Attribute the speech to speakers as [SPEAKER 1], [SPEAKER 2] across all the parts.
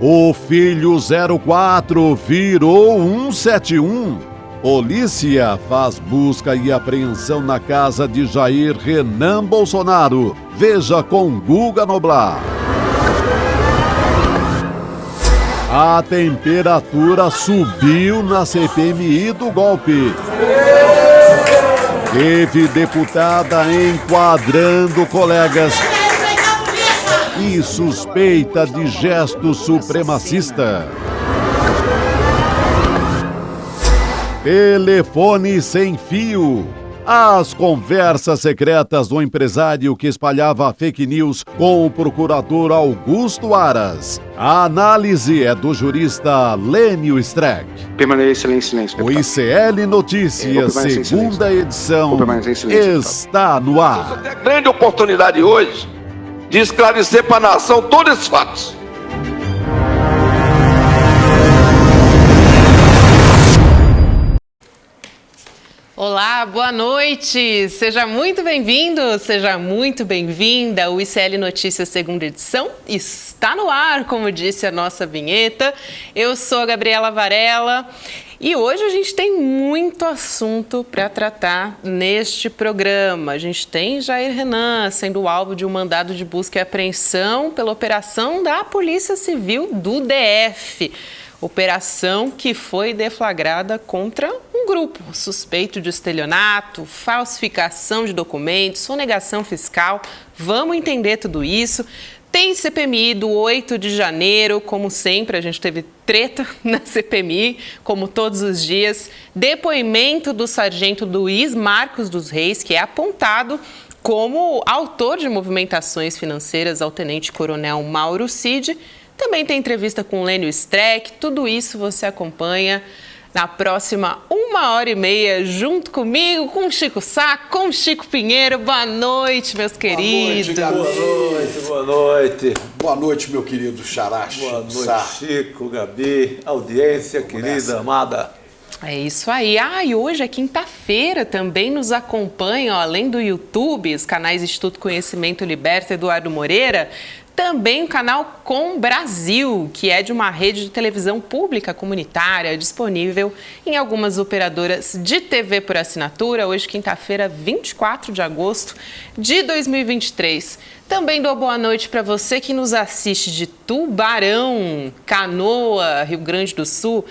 [SPEAKER 1] O filho 04 virou 171. Polícia faz busca e apreensão na casa de Jair Renan Bolsonaro. Veja com Guga Noblar. A temperatura subiu na CPMI do golpe. Teve deputada enquadrando colegas e suspeita de gesto supremacista. Telefone sem fio. As conversas secretas do empresário que espalhava fake news com o procurador Augusto Aras. A análise é do jurista Lênio Streck.
[SPEAKER 2] Permaneça em silêncio,
[SPEAKER 1] O ICL Notícias, segunda edição, está no ar.
[SPEAKER 3] Tem a grande oportunidade hoje de esclarecer para a nação todos esses fatos.
[SPEAKER 4] Olá, boa noite! Seja muito bem-vindo, seja muito bem-vinda. O ICL Notícias, segunda edição, está no ar, como disse a nossa vinheta. Eu sou a Gabriela Varela e hoje a gente tem muito assunto para tratar neste programa. A gente tem Jair Renan sendo alvo de um mandado de busca e apreensão pela operação da Polícia Civil do DF. Operação que foi deflagrada contra um grupo suspeito de estelionato, falsificação de documentos, sonegação fiscal. Vamos entender tudo isso. Tem CPMI do 8 de janeiro, como sempre, a gente teve treta na CPMI, como todos os dias. Depoimento do sargento Luiz Marcos dos Reis, que é apontado como autor de movimentações financeiras ao tenente-coronel Mauro Cid. Também tem entrevista com o Lênio Streck. Tudo isso você acompanha na próxima 1h30, junto comigo, com o Chico Sá, com o Chico Pinheiro. Boa noite, meus queridos.
[SPEAKER 5] Boa noite, boa noite.
[SPEAKER 6] Boa noite, meu querido Xará.
[SPEAKER 5] Boa noite, Chico, Gabi, audiência querida, amada.
[SPEAKER 4] É isso aí. E hoje é quinta-feira, também nos acompanham, além do YouTube, os canais Instituto Conhecimento Liberta, Eduardo Moreira, também o canal Com Brasil, que é de uma rede de televisão pública comunitária disponível em algumas operadoras de TV por assinatura. Hoje, quinta-feira, 24 de agosto de 2023. Também dou boa noite para você que nos assiste de Tubarão, Canoa, Rio Grande do Sul,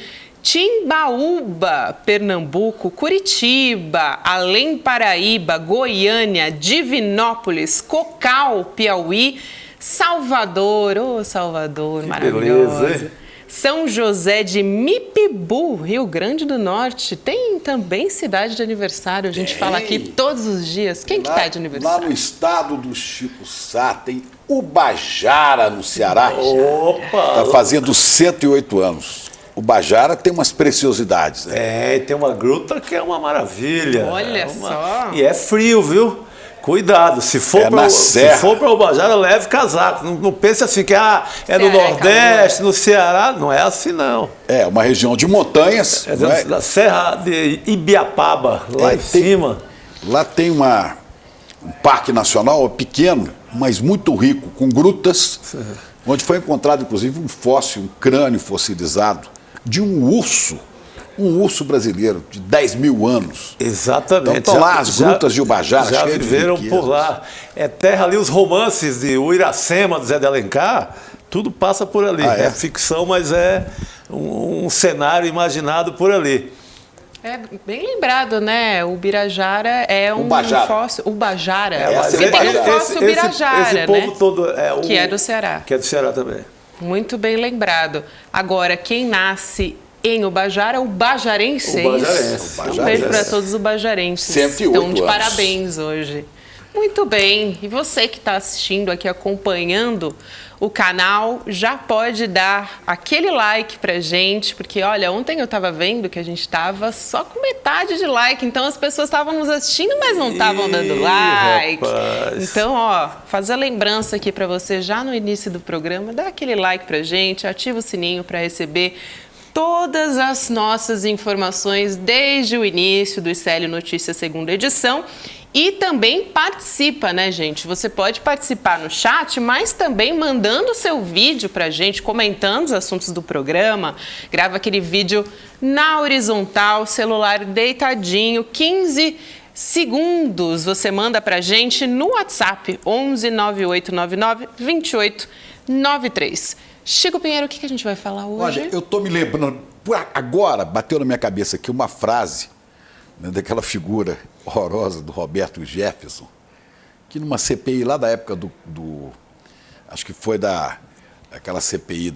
[SPEAKER 4] Timbaúba, Pernambuco, Curitiba, Além Paraíba, Goiânia, Divinópolis, Cocal, Piauí, Salvador, Salvador, que maravilhosa. Beleza, hein? São José de Mipibu, Rio Grande do Norte. Tem também cidade de aniversário, a gente fala aqui todos os dias. Quem que tá de aniversário?
[SPEAKER 6] Lá no estado do Chico Sá tem Ubajara, no Ceará.
[SPEAKER 5] Opa!
[SPEAKER 6] Tá fazendo 108 anos. Ubajara tem umas preciosidades, né?
[SPEAKER 5] Tem uma gruta que é uma maravilha.
[SPEAKER 4] Olha só!
[SPEAKER 5] E é frio, viu? Cuidado, se for para Ubajara, leve casaco. Não pense assim que é no Nordeste, no Ceará. Não é assim, não.
[SPEAKER 6] É uma região de montanhas.
[SPEAKER 5] Da Serra de Ibiapaba, lá em cima.
[SPEAKER 6] Lá tem um parque nacional pequeno, mas muito rico, com grutas, onde foi encontrado, inclusive, um fóssil, um crânio fossilizado de um urso brasileiro de 10 mil anos.
[SPEAKER 5] Exatamente.
[SPEAKER 6] Então estão lá as grutas de Ubajara,
[SPEAKER 5] já
[SPEAKER 6] cheias de
[SPEAKER 5] viveram
[SPEAKER 6] riquezas.
[SPEAKER 5] por lá. É terra ali, os romances de Uiracema, do Zé de Alencar, tudo passa por ali. É ficção, mas é um cenário imaginado por ali.
[SPEAKER 4] É bem lembrado, né? O Birajara é um fóssil. Ubajara. Porque tem um fóssil Birajara,
[SPEAKER 5] esse povo todo
[SPEAKER 4] que é do Ceará.
[SPEAKER 5] Que é do Ceará também.
[SPEAKER 4] Muito bem lembrado. Agora, quem nasce em Ubajara, ubajarenses. Um beijo para todos os ubajarenses.
[SPEAKER 6] 108
[SPEAKER 4] Estão de
[SPEAKER 6] anos.
[SPEAKER 4] Parabéns hoje. Muito bem. E você que está assistindo aqui, acompanhando o canal, já pode dar aquele like pra gente, porque olha, ontem eu estava vendo que a gente estava só com metade de like, então as pessoas estavam nos assistindo, mas não estavam dando like.
[SPEAKER 5] Rapaz.
[SPEAKER 4] Então, fazer a lembrança aqui para você já no início do programa, dá aquele like pra gente, ativa o sininho para receber todas as nossas informações desde o início do ICL Notícias segunda edição. E também participa, né, gente? Você pode participar no chat, mas também mandando o seu vídeo pra gente, comentando os assuntos do programa. Grava aquele vídeo na horizontal, celular deitadinho, 15 segundos. Você manda pra gente no WhatsApp, 11 9899 2893. Chico Pinheiro, o que a gente vai falar hoje?
[SPEAKER 6] Olha, eu tô me lembrando, agora bateu na minha cabeça aqui uma frase, né, daquela figura horrorosa do Roberto Jefferson, que numa CPI lá da época acho que foi aquela CPI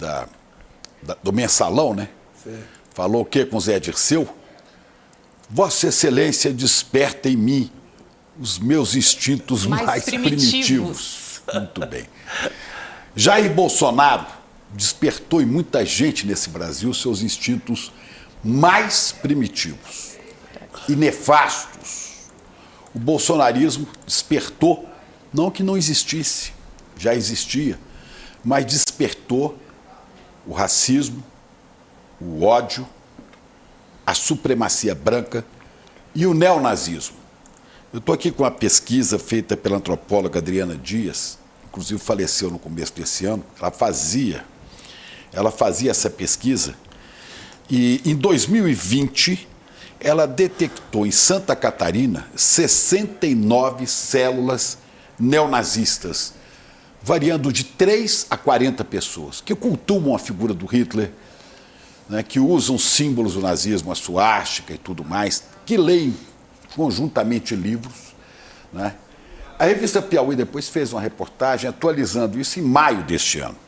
[SPEAKER 6] do Mensalão, né? Sim. Falou o quê com Zé Dirceu? Vossa Excelência desperta em mim os meus instintos mais primitivos. Muito bem. Jair Bolsonaro despertou em muita gente nesse Brasil seus instintos mais primitivos e nefastos. O bolsonarismo despertou, não que não existisse, já existia, mas despertou o racismo, o ódio, a supremacia branca e o neonazismo. Eu estou aqui com uma pesquisa feita pela antropóloga Adriana Dias, inclusive faleceu no começo desse ano. Ela fazia essa pesquisa e em 2020 ela detectou em Santa Catarina 69 células neonazistas, variando de 3 a 40 pessoas, que cultuam a figura do Hitler, né, que usam símbolos do nazismo, a suástica e tudo mais, que leem conjuntamente livros, né? A revista Piauí depois fez uma reportagem atualizando isso em maio deste ano.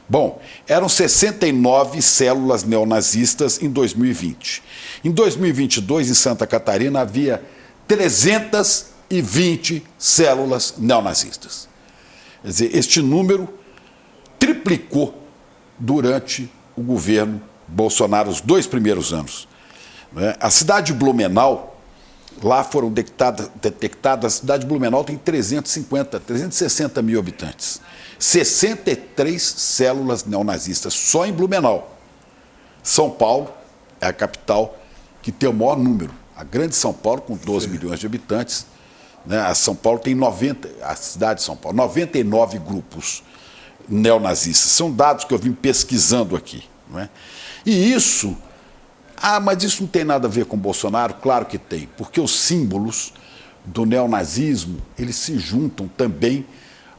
[SPEAKER 6] Bom, eram 69 células neonazistas em 2020. Em 2022, em Santa Catarina, havia 320 células neonazistas. Quer dizer, este número triplicou durante o governo Bolsonaro, os 2 primeiros anos. A cidade de Blumenau, lá foram detectadas, a cidade de Blumenau tem 360 mil habitantes. 63 células neonazistas só em Blumenau. São Paulo é a capital que tem o maior número. A grande São Paulo, com 12 milhões de habitantes, né? A cidade de São Paulo, 99 grupos neonazistas. São dados que eu vim pesquisando aqui. Não é? E isso, mas isso não tem nada a ver com Bolsonaro? Claro que tem, porque os símbolos do neonazismo, eles se juntam também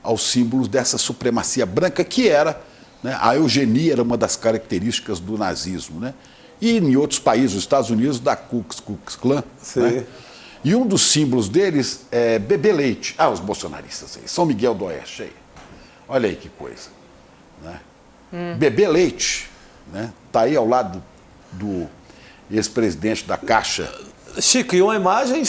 [SPEAKER 6] aos símbolos dessa supremacia branca que era, né, a eugenia era uma das características do nazismo, né? E em outros países, os Estados Unidos, da Ku Klux Klan, né? E um dos símbolos deles é bebê leite. Os bolsonaristas aí, São Miguel do Oeste aí. Olha aí que coisa, né? Bebê leite, né? Tá aí ao lado do ex-presidente da Caixa.
[SPEAKER 5] Chico, e uma imagem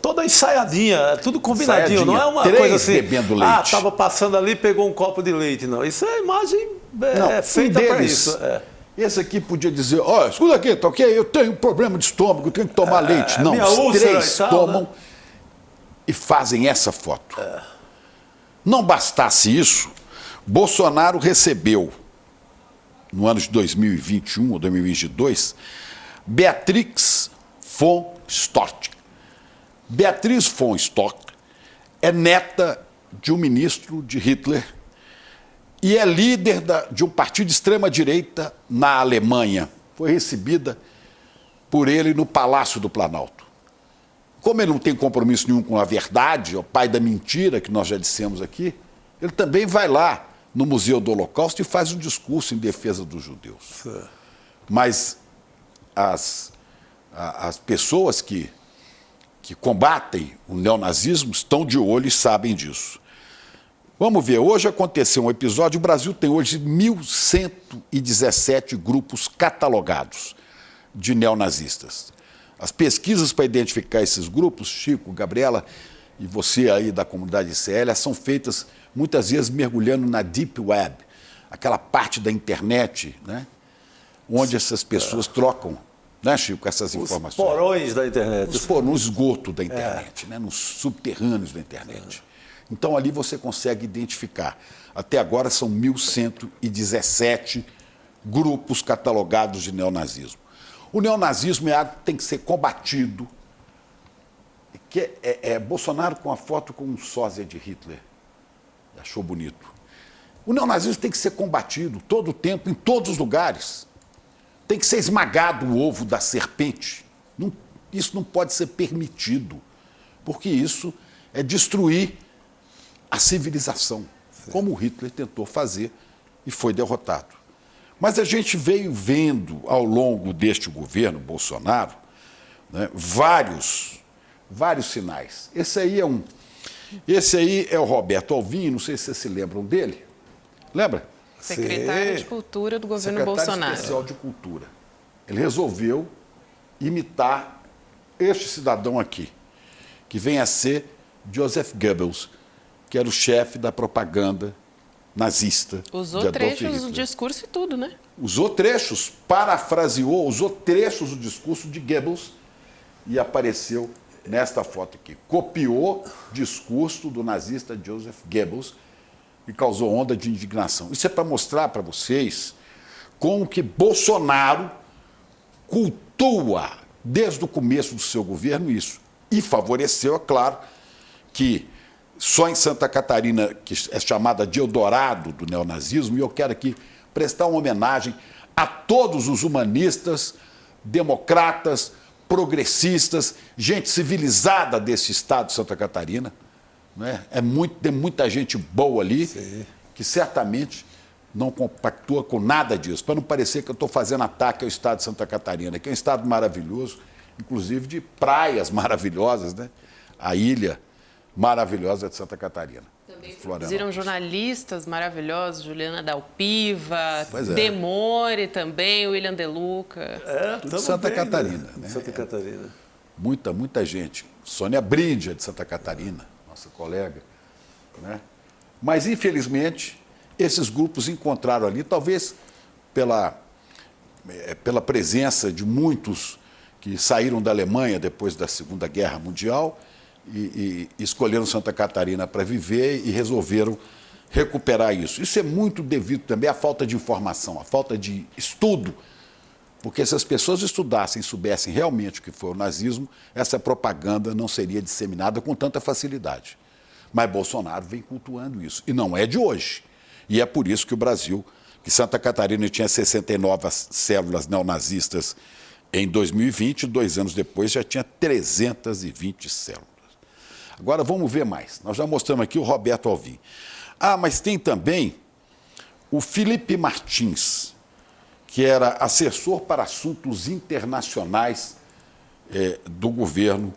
[SPEAKER 5] toda ensaiadinha, é tudo combinadinho, não é uma coisa assim,
[SPEAKER 6] bebendo leite.
[SPEAKER 5] Estava passando ali e pegou um copo de leite, não. Isso é imagem feita para isso.
[SPEAKER 6] Esse aqui podia dizer, escuta aqui, tá ok? Eu tenho um problema de estômago, eu tenho que tomar leite. Não, os 3 tomam, né? E fazem essa foto. Não bastasse isso, Bolsonaro recebeu, no ano de 2021 ou 2022, Beatrix von Storch. Beatriz von Storch é neta de um ministro de Hitler e é líder de um partido de extrema-direita na Alemanha. Foi recebida por ele no Palácio do Planalto. Como ele não tem compromisso nenhum com a verdade, é o pai da mentira, que nós já dissemos aqui, ele também vai lá no Museu do Holocausto e faz um discurso em defesa dos judeus. Mas as pessoas que combatem o neonazismo estão de olho e sabem disso. Vamos ver, hoje aconteceu um episódio, o Brasil tem hoje 1.117 grupos catalogados de neonazistas. As pesquisas para identificar esses grupos, Chico, Gabriela e você aí da comunidade ICL, são feitas muitas vezes mergulhando na Deep Web, aquela parte da internet, né, onde essas pessoas trocam, né, Chico, essas informações.
[SPEAKER 5] Os porões da internet.
[SPEAKER 6] No esgoto da internet, né, nos subterrâneos da internet. Então ali você consegue identificar. Até agora são 1.117 grupos catalogados de neonazismo. O neonazismo é algo que tem que ser combatido que Bolsonaro com a foto com um sósia de Hitler. Achou bonito. O neonazismo tem que ser combatido todo o tempo, em todos os lugares. Tem que ser esmagado o ovo da serpente. Isso não pode ser permitido, porque isso é destruir a civilização, como o Hitler tentou fazer e foi derrotado. Mas a gente veio vendo ao longo deste governo Bolsonaro, né, vários sinais. Esse aí é o Roberto Alvim, não sei se vocês se lembram dele. Lembra?
[SPEAKER 4] Secretário de Cultura do governo Bolsonaro.
[SPEAKER 6] Secretário especial de Cultura. Ele resolveu imitar este cidadão aqui, que vem a ser Joseph Goebbels, que era o chefe da propaganda nazista.
[SPEAKER 4] Usou trechos do discurso e tudo, né?
[SPEAKER 6] Usou trechos, parafraseou, usou trechos do discurso de Goebbels e apareceu nesta foto aqui. Copiou o discurso do nazista Joseph Goebbels e causou onda de indignação. Isso é para mostrar para vocês como que Bolsonaro cultua desde o começo do seu governo isso. E favoreceu, é claro, que só em Santa Catarina, que é chamada de Eldorado do neonazismo, e eu quero aqui prestar uma homenagem a todos os humanistas, democratas, progressistas, gente civilizada desse estado de Santa Catarina. Né? Tem muita gente boa ali, sim, que certamente não compactua com nada disso, para não parecer que eu estou fazendo ataque ao estado de Santa Catarina, que é um estado maravilhoso, inclusive de praias maravilhosas, né? A ilha maravilhosa de Santa Catarina.
[SPEAKER 4] Também produziram jornalistas maravilhosos, Juliana Dalpiva, Demore também, William De Luca.
[SPEAKER 6] Tudo de Santa Catarina. Né?
[SPEAKER 5] Santa Catarina.
[SPEAKER 6] Muita gente. Sônia Brindia, de Santa Catarina, nossa colega. Né? Mas, infelizmente, esses grupos encontraram ali, talvez pela presença de muitos que saíram da Alemanha depois da Segunda Guerra Mundial e escolheram Santa Catarina para viver e resolveram recuperar isso. Isso é muito devido também à falta de informação, à falta de estudo, porque se as pessoas estudassem e soubessem realmente o que foi o nazismo, essa propaganda não seria disseminada com tanta facilidade. Mas Bolsonaro vem cultuando isso, e não é de hoje. E é por isso que o Brasil, que Santa Catarina tinha 69 células neonazistas em 2020, 2 anos depois já tinha 320 células. Agora vamos ver mais. Nós já mostramos aqui o Roberto Alvim. Mas tem também o Felipe Martins, que era assessor para assuntos internacionais do governo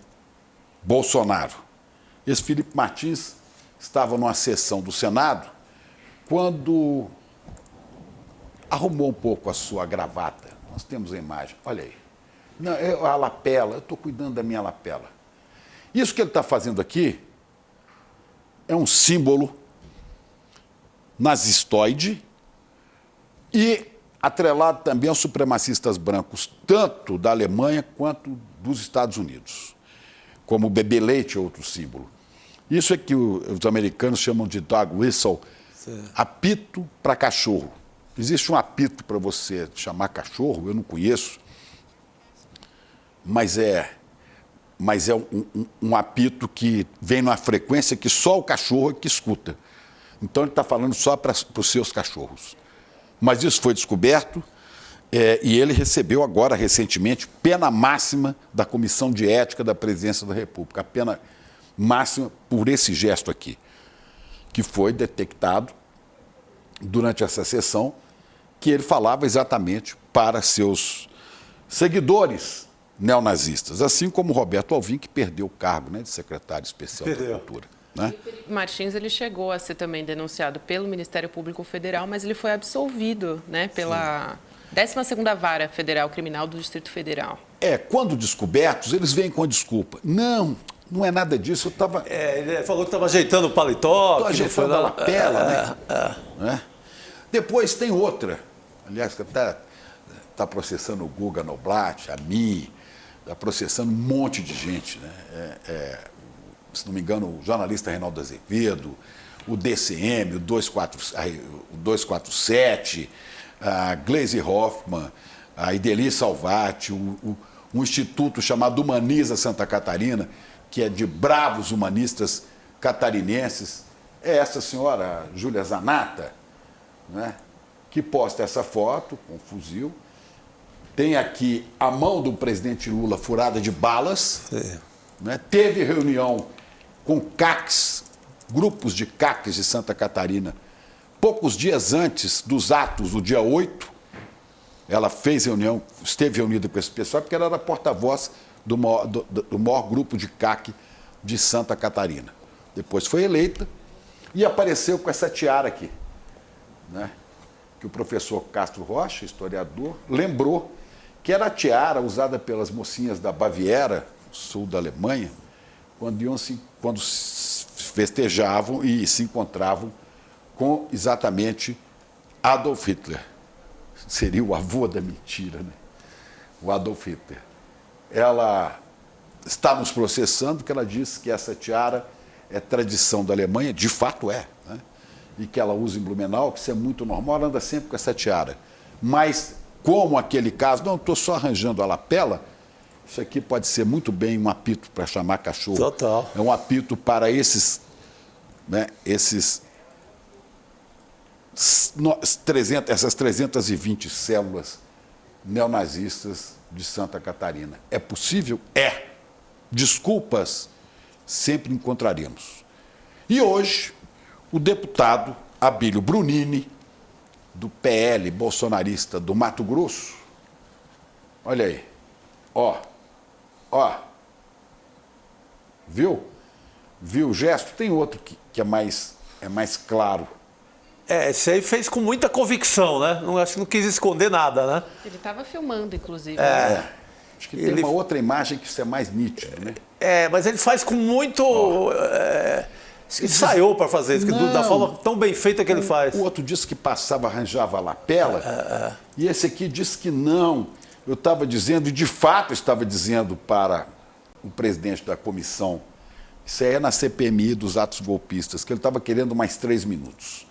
[SPEAKER 6] Bolsonaro. Esse Felipe Martins estava numa sessão do Senado quando arrumou um pouco a sua gravata. Nós temos a imagem, olha aí. Não, a lapela, eu estou cuidando da minha lapela. Isso que ele está fazendo aqui é um símbolo nazistoide e atrelado também aos supremacistas brancos, tanto da Alemanha quanto dos Estados Unidos, como o bebê leite é outro símbolo. Isso é que os americanos chamam de dog whistle, apito para cachorro. Existe um apito para você chamar cachorro, eu não conheço, mas é um apito que vem numa frequência que só o cachorro é que escuta. Então ele está falando só para os seus cachorros. Mas isso foi descoberto e ele recebeu agora, recentemente, pena máxima da Comissão de Ética da Presidência da República. A pena máxima por esse gesto aqui, que foi detectado durante essa sessão, que ele falava exatamente para seus seguidores neonazistas, assim como o Roberto Alvim, que perdeu o cargo, né, de secretário especial da Cultura. Né?
[SPEAKER 4] E Felipe Martins, ele chegou a ser também denunciado pelo Ministério Público Federal, mas ele foi absolvido, né, pela 12ª Vara Federal Criminal do Distrito Federal.
[SPEAKER 6] Quando descobertos, eles vêm com a desculpa. Não é nada disso, eu estava...
[SPEAKER 5] ele falou que estava ajeitando o paletó.
[SPEAKER 6] Estou ajeitando a lapela, né? Depois tem outra, aliás, que está processando o Guga Noblat, a mim, está processando um monte de gente, né? Se não me engano, o jornalista Reinaldo Azevedo, o DCM, o 247, a Gleisi Hoffmann, a Ideli Salvati, um instituto chamado Humaniza Santa Catarina, que é de bravos humanistas catarinenses, é essa senhora, Júlia Zanata, né, que posta essa foto com um fuzil. Tem aqui a mão do presidente Lula furada de balas. Né, teve reunião com CACs, grupos de CACs de Santa Catarina, poucos dias antes dos atos, do dia 8. Ela fez reunião, esteve reunida com esse pessoal, porque ela era porta-voz do maior grupo de CAC de Santa Catarina. Depois foi eleita e apareceu com essa tiara aqui, né? Que o professor Castro Rocha, historiador, lembrou que era a tiara usada pelas mocinhas da Baviera, sul da Alemanha, quando festejavam e se encontravam com exatamente Adolf Hitler. Seria o avô da mentira, né? O Adolf Hitler. Ela está nos processando porque ela disse que essa tiara é tradição da Alemanha, de fato é, né? E que ela usa em Blumenau, que isso é muito normal, ela anda sempre com essa tiara. Mas, como aquele caso, não estou só arranjando a lapela, isso aqui pode ser muito bem um apito para chamar cachorro.
[SPEAKER 5] Total.
[SPEAKER 6] É um apito para esses, né, essas 320 células neonazistas de Santa Catarina. É possível? É. Desculpas sempre encontraremos. E hoje, o deputado Abílio Brunini, do PL bolsonarista do Mato Grosso, olha aí, ó, viu? Viu o gesto? Tem outro que é mais claro.
[SPEAKER 5] Esse aí fez com muita convicção, né? Acho que não quis esconder nada, né?
[SPEAKER 4] Ele estava filmando, inclusive.
[SPEAKER 6] Acho que tem uma outra imagem que isso é mais nítido, né?
[SPEAKER 5] Mas ele faz com muito... Acho que ensaiou para fazer isso, da forma tão bem feita que ele faz.
[SPEAKER 6] O outro disse que passava, arranjava a lapela, e esse aqui disse que não. Eu estava dizendo, e de fato estava dizendo para o presidente da comissão, isso aí é na CPMI dos atos golpistas, que ele estava querendo mais 3 minutos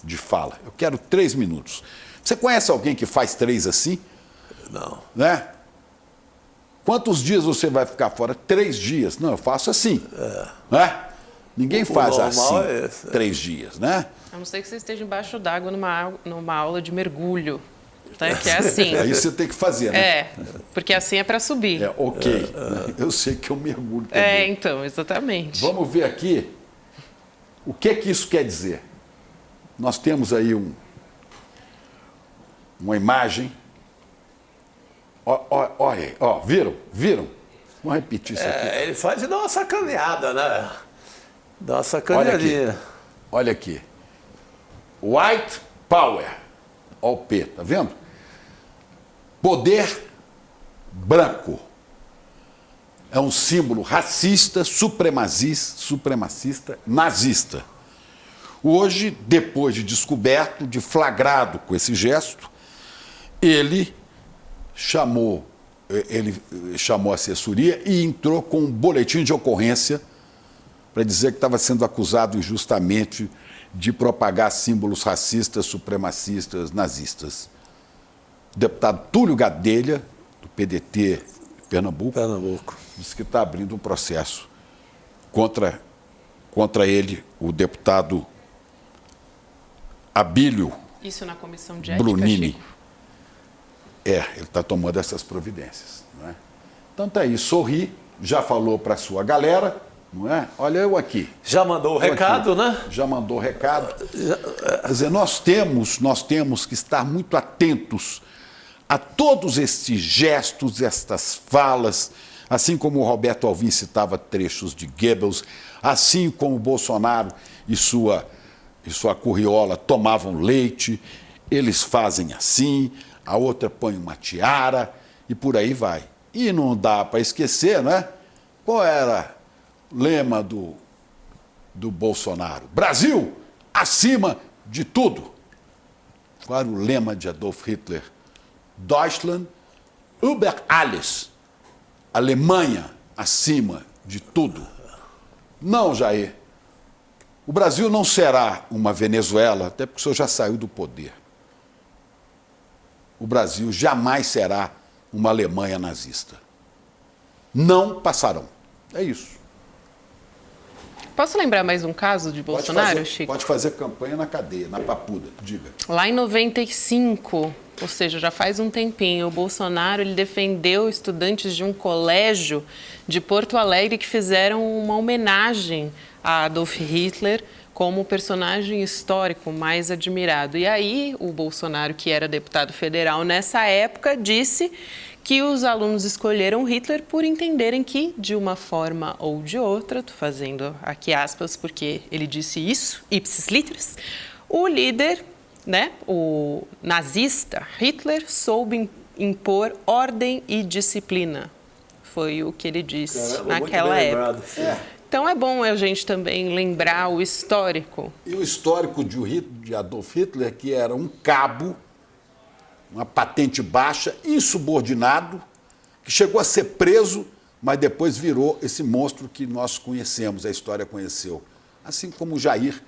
[SPEAKER 6] de fala. Eu quero 3 minutos. Você conhece alguém que faz 3 assim?
[SPEAKER 5] Não.
[SPEAKER 6] Né? Quantos dias você vai ficar fora? 3 dias. Não, eu faço assim. Né? Ninguém faz assim 3 dias, né?
[SPEAKER 4] A não ser que você esteja embaixo d'água numa aula de mergulho. Tá? Que é assim.
[SPEAKER 6] Aí você tem que fazer, né?
[SPEAKER 4] Porque assim é para subir.
[SPEAKER 6] Ok. Eu sei que eu mergulho também.
[SPEAKER 4] Então, exatamente.
[SPEAKER 6] Vamos ver aqui o que isso quer dizer. Nós temos aí uma imagem. Olha aí, viram? Vamos repetir isso aqui.
[SPEAKER 5] Ele faz e dá uma sacaneada, né? Dá uma sacaneadinha.
[SPEAKER 6] Olha aqui. White Power. Olha o P, tá vendo? Poder branco. É um símbolo racista, supremacista, nazista. Hoje, depois de descoberto, de flagrado com esse gesto, ele chamou a assessoria e entrou com um boletim de ocorrência para dizer que estava sendo acusado injustamente de propagar símbolos racistas, supremacistas, nazistas. O deputado Túlio Gadelha, do PDT de Pernambuco, disse que está abrindo um processo contra ele, o deputado Abílio
[SPEAKER 4] Isso na comissão de ética,
[SPEAKER 6] Brunini.
[SPEAKER 4] Chico?
[SPEAKER 6] Ele está tomando essas providências. Não é? Então tá aí, sorri, já falou para a sua galera, não é? Olha eu aqui.
[SPEAKER 5] Já mandou o recado,
[SPEAKER 6] aqui,
[SPEAKER 5] né?
[SPEAKER 6] Já mandou o recado. Quer dizer, nós temos que estar muito atentos a todos estes gestos, estas falas, assim como o Roberto Alvim citava trechos de Goebbels, assim como o Bolsonaro e sua curriola tomavam leite, eles fazem assim, a outra põe uma tiara e por aí vai. E não dá para esquecer, né? Qual era o lema do Bolsonaro? Brasil acima de tudo. Qual era o lema de Adolf Hitler? Deutschland über alles. Alemanha acima de tudo. Não, Jair. O Brasil não será uma Venezuela, até porque o senhor já saiu do poder. O Brasil jamais será uma Alemanha nazista. Não passarão. É isso.
[SPEAKER 4] Posso lembrar mais um caso de Bolsonaro, Chico?
[SPEAKER 6] Pode fazer campanha na cadeia, na papuda, diga.
[SPEAKER 4] Lá em 95, ou seja, já faz um tempinho, o Bolsonaro ele defendeu estudantes de um colégio de Porto Alegre que fizeram uma homenagem a Adolf Hitler como o personagem histórico mais admirado. E aí, o Bolsonaro, que era deputado federal nessa época, disse que os alunos escolheram Hitler por entenderem que, de uma forma ou de outra, estou fazendo aqui aspas porque ele disse isso, ipsis literis, o líder, né, o nazista Hitler, soube impor ordem e disciplina. Foi o que ele disse naquela época. Então é bom a gente também lembrar o histórico.
[SPEAKER 6] E o histórico de Adolf Hitler, que era um cabo, uma patente baixa, insubordinado, que chegou a ser preso, mas depois virou esse monstro que nós conhecemos, a história conheceu. Assim como o Jair,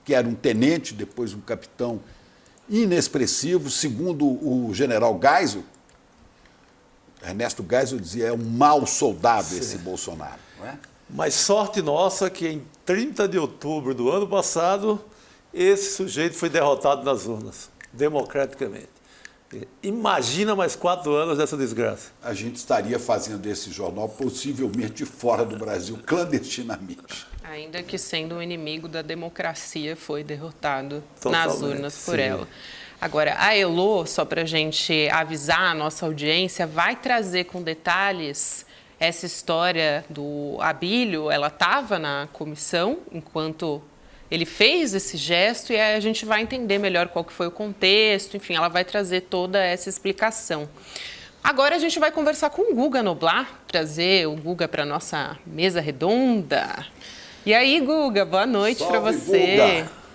[SPEAKER 6] que era um tenente, depois um capitão inexpressivo, segundo o general Geisel, Ernesto Geisel dizia, é um mau soldado esse Bolsonaro, não é?
[SPEAKER 5] Mas sorte nossa que em 30 de outubro do ano passado, esse sujeito foi derrotado nas urnas, democraticamente. Imagina mais 4 anos dessa desgraça.
[SPEAKER 6] A gente estaria fazendo esse jornal possivelmente fora do Brasil, clandestinamente.
[SPEAKER 4] Ainda que sendo um inimigo da democracia, foi derrotado
[SPEAKER 5] Totalmente,
[SPEAKER 4] nas urnas por
[SPEAKER 5] sim.
[SPEAKER 4] ela. Agora, a Elô, só para a gente avisar a nossa audiência, vai trazer com detalhes essa história do Abílio. Ela estava na comissão enquanto ele fez esse gesto e aí a gente vai entender melhor qual que foi o contexto. Enfim, ela vai trazer toda essa explicação. Agora a gente vai conversar com o Guga Noblar, trazer o Guga para a nossa mesa redonda. E aí, Guga, boa noite para você.
[SPEAKER 6] Guga.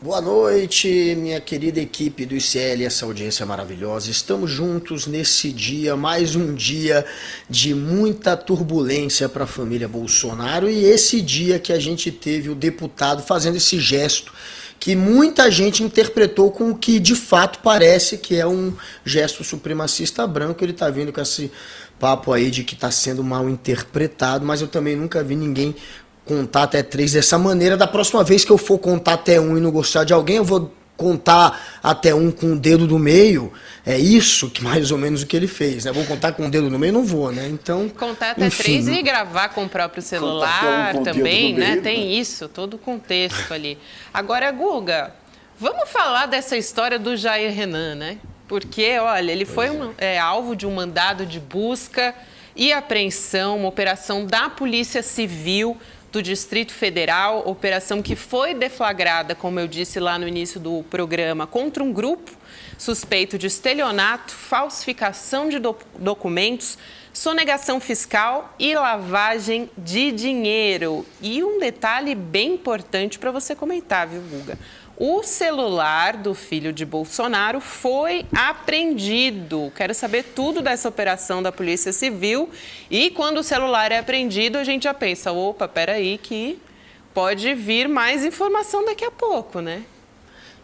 [SPEAKER 2] Boa noite, minha querida equipe do ICL, essa audiência maravilhosa. Estamos juntos nesse dia, mais um dia de muita turbulência para a família Bolsonaro e esse dia que a gente teve o deputado fazendo esse gesto que muita gente interpretou com o que de fato parece que é um gesto supremacista branco. Ele está vindo com esse papo aí de que está sendo mal interpretado, mas eu também nunca vi ninguém contar até 3 dessa maneira. Da próxima vez que eu for contar até 1 e não gostar de alguém, eu vou contar até 1 com o dedo do meio. É isso que mais ou menos o que ele fez, né? Vou contar com o dedo no meio, não vou, né? Então,
[SPEAKER 4] contar até
[SPEAKER 2] enfim,
[SPEAKER 4] 3 e gravar com o próprio celular
[SPEAKER 6] com o dedo
[SPEAKER 4] também,
[SPEAKER 6] no
[SPEAKER 4] né?
[SPEAKER 6] meio,
[SPEAKER 4] Tem isso, todo o contexto ali. Agora, Guga, vamos falar dessa história do Jair Renan, né? Porque, olha, ele foi alvo de um mandado de busca e apreensão, uma operação da Polícia Civil do Distrito Federal, operação que foi deflagrada, como eu disse lá no início do programa, contra um grupo suspeito de estelionato, falsificação de documentos, sonegação fiscal e lavagem de dinheiro. E um detalhe bem importante para você comentar, viu, Guga? O celular do filho de Bolsonaro foi apreendido. Quero saber tudo dessa operação da Polícia Civil. E quando o celular é apreendido, a gente já pensa, opa, peraí, que pode vir mais informação daqui a pouco, né?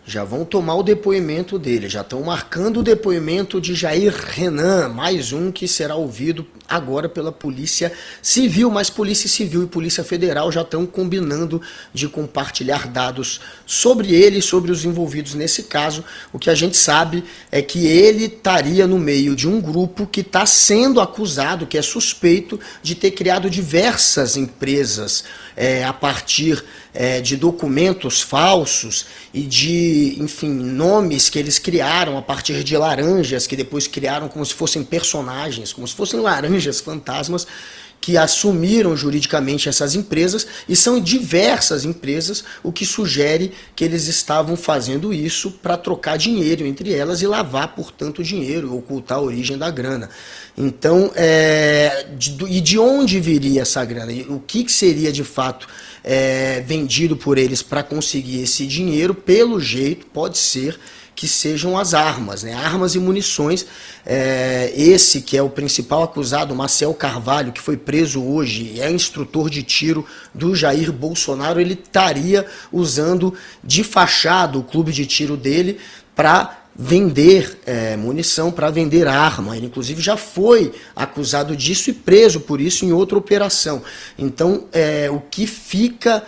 [SPEAKER 2] já vão tomar o depoimento dele, já estão marcando o depoimento de Jair Renan, mais um que será ouvido agora pela Polícia Civil, mas Polícia Civil e Polícia Federal já estão combinando de compartilhar dados sobre ele e sobre os envolvidos nesse caso. O que a gente sabe é que ele estaria no meio de um grupo que está sendo acusado, que é suspeito de ter criado diversas empresas a partir de documentos falsos e de, enfim, nomes que eles criaram a partir de laranjas, que depois criaram como se fossem personagens, como se fossem laranjas fantasmas, que assumiram juridicamente essas empresas, e são diversas empresas, o que sugere que eles estavam fazendo isso para trocar dinheiro entre elas e lavar, portanto, dinheiro, ocultar a origem da grana. Então, e de onde viria essa grana? O que seria, de fato, vendido por eles para conseguir esse dinheiro? Pelo jeito, pode ser que sejam as armas, né? Armas e munições. Esse que é o principal acusado, Maciel Carvalho, que foi preso hoje, é instrutor de tiro do Jair Bolsonaro, ele estaria usando de fachada o clube de tiro dele para vender munição, para vender arma. Ele, inclusive, já foi acusado disso e preso por isso em outra operação. Então, o que fica,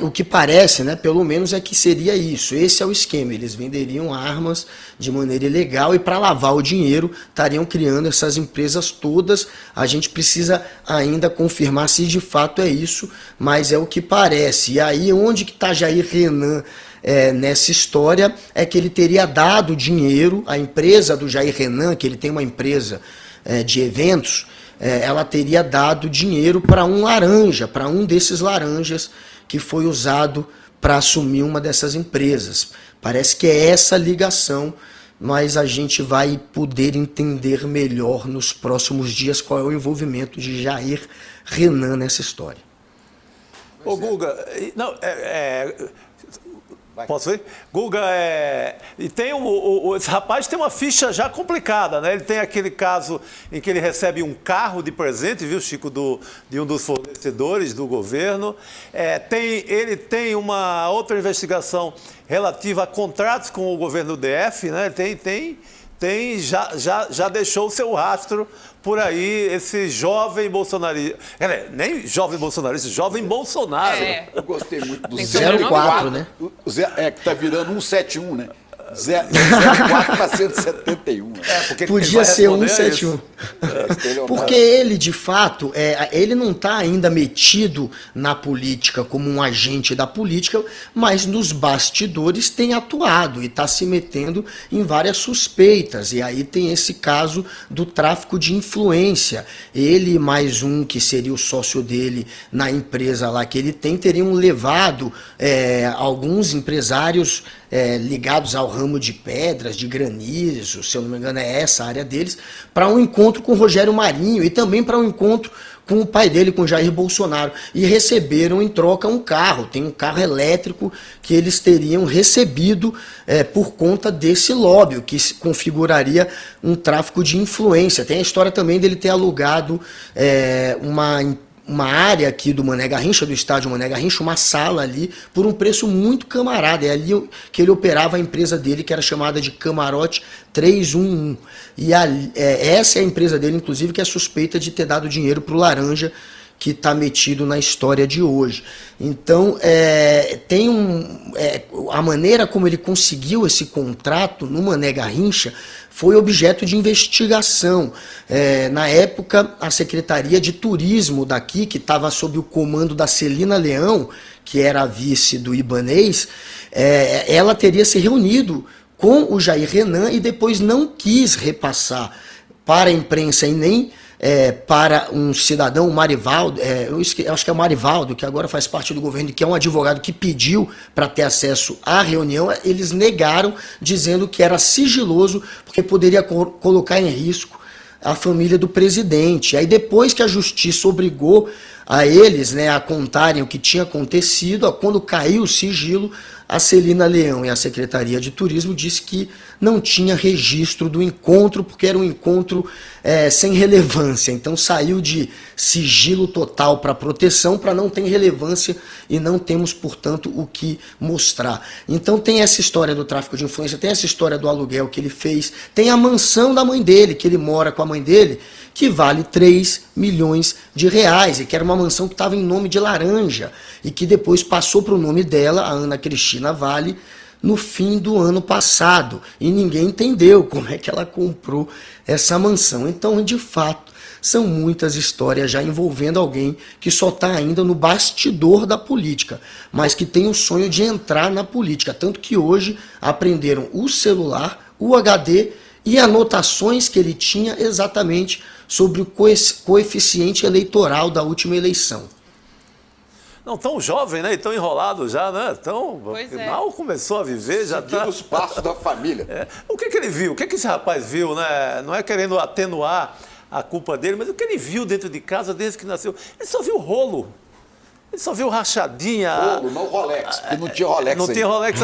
[SPEAKER 2] o que parece, né, pelo menos, é que seria isso. Esse é o esquema. Eles venderiam armas de maneira ilegal e, para lavar o dinheiro, estariam criando essas empresas todas. A gente precisa ainda confirmar se de fato é isso, mas é o que parece. E aí, onde que está Jair Renan nessa história? É que ele teria dado dinheiro à empresa do Jair Renan, que ele tem uma empresa de eventos, ela teria dado dinheiro para um laranja, para um desses laranjas que foi usado para assumir uma dessas empresas. Parece que é essa ligação, mas a gente vai poder entender melhor nos próximos dias qual é o envolvimento de Jair Renan nessa história.
[SPEAKER 5] Ô, Guga, não, posso ver? Guga, e tem esse rapaz tem uma ficha já complicada, né? Ele tem aquele caso em que ele recebe um carro de presente, viu, Chico, de um dos fornecedores do governo. Ele tem uma outra investigação relativa a contratos com o governo do DF, né? Já deixou o seu rastro por aí, esse jovem bolsonarista. Nem jovem bolsonarista, jovem Bolsonaro.
[SPEAKER 6] Eu gostei muito do
[SPEAKER 2] 04, né?
[SPEAKER 6] Que está virando 171, né? 04 para 171.
[SPEAKER 2] Podia ser 171. Porque ele, de fato, ele não está ainda metido na política como um agente da política, mas nos bastidores tem atuado e está se metendo em várias suspeitas. E aí tem esse caso do tráfico de influência. Ele mais um que seria o sócio dele na empresa lá que ele tem, teriam levado alguns empresários ligados ao ramo de pedras, de granizo, se eu não me engano é essa a área deles, para um encontro com o Rogério Marinho e também para um encontro com o pai dele, com Jair Bolsonaro, e receberam em troca um carro, tem um carro elétrico que eles teriam recebido por conta desse lobby, o que configuraria um tráfico de influência. Tem a história também dele ter alugado uma área aqui do Mané Garrincha, do estádio Mané Garrincha, uma sala ali, por um preço muito camarada. É ali que ele operava a empresa dele, que era chamada de Camarote 311. E essa é a empresa dele, inclusive, que é suspeita de ter dado dinheiro para o laranja que está metido na história de hoje. Então, a maneira como ele conseguiu esse contrato no Mané Garrincha foi objeto de investigação. Na época, a Secretaria de Turismo daqui, que estava sob o comando da Celina Leão, que era a vice do Ibanez, ela teria se reunido com o Jair Renan e depois não quis repassar para a imprensa e nem para um cidadão, o Marivaldo, eu acho que é o Marivaldo, que agora faz parte do governo, que é um advogado que pediu para ter acesso à reunião. Eles negaram, dizendo que era sigiloso, porque poderia colocar em risco a família do presidente. Aí depois que a justiça obrigou a eles, né, a contarem o que tinha acontecido, quando caiu o sigilo, a Celina Leão e a Secretaria de Turismo disse que não tinha registro do encontro, porque era um encontro sem relevância. Então saiu de sigilo total para proteção, para não ter relevância e não temos, portanto, o que mostrar. Então tem essa história do tráfico de influência, tem essa história do aluguel que ele fez, tem a mansão da mãe dele, que ele mora com a mãe dele, que vale 3 milhões de reais, e que era uma mansão que estava em nome de Laranja, e que depois passou para o nome dela, a Ana Cristina Vale, no fim do ano passado. E ninguém entendeu como é que ela comprou essa mansão. Então, de fato, são muitas histórias já envolvendo alguém que só está ainda no bastidor da política, mas que tem o sonho de entrar na política. Tanto que hoje aprenderam o celular, o HD e anotações que ele tinha exatamente sobre o coeficiente eleitoral da última eleição.
[SPEAKER 5] Não, tão jovem, né? E tão enrolado já, né? Mal começou a viver, já está...
[SPEAKER 6] os passos da família.
[SPEAKER 5] O que ele viu? O que esse rapaz viu, né? Não é querendo atenuar a culpa dele, mas o que ele viu dentro de casa desde que nasceu? Ele só viu rolo. Ele só viu rachadinha.
[SPEAKER 6] Rolo, não Rolex, porque não tinha Rolex.
[SPEAKER 5] Não tinha Rolex.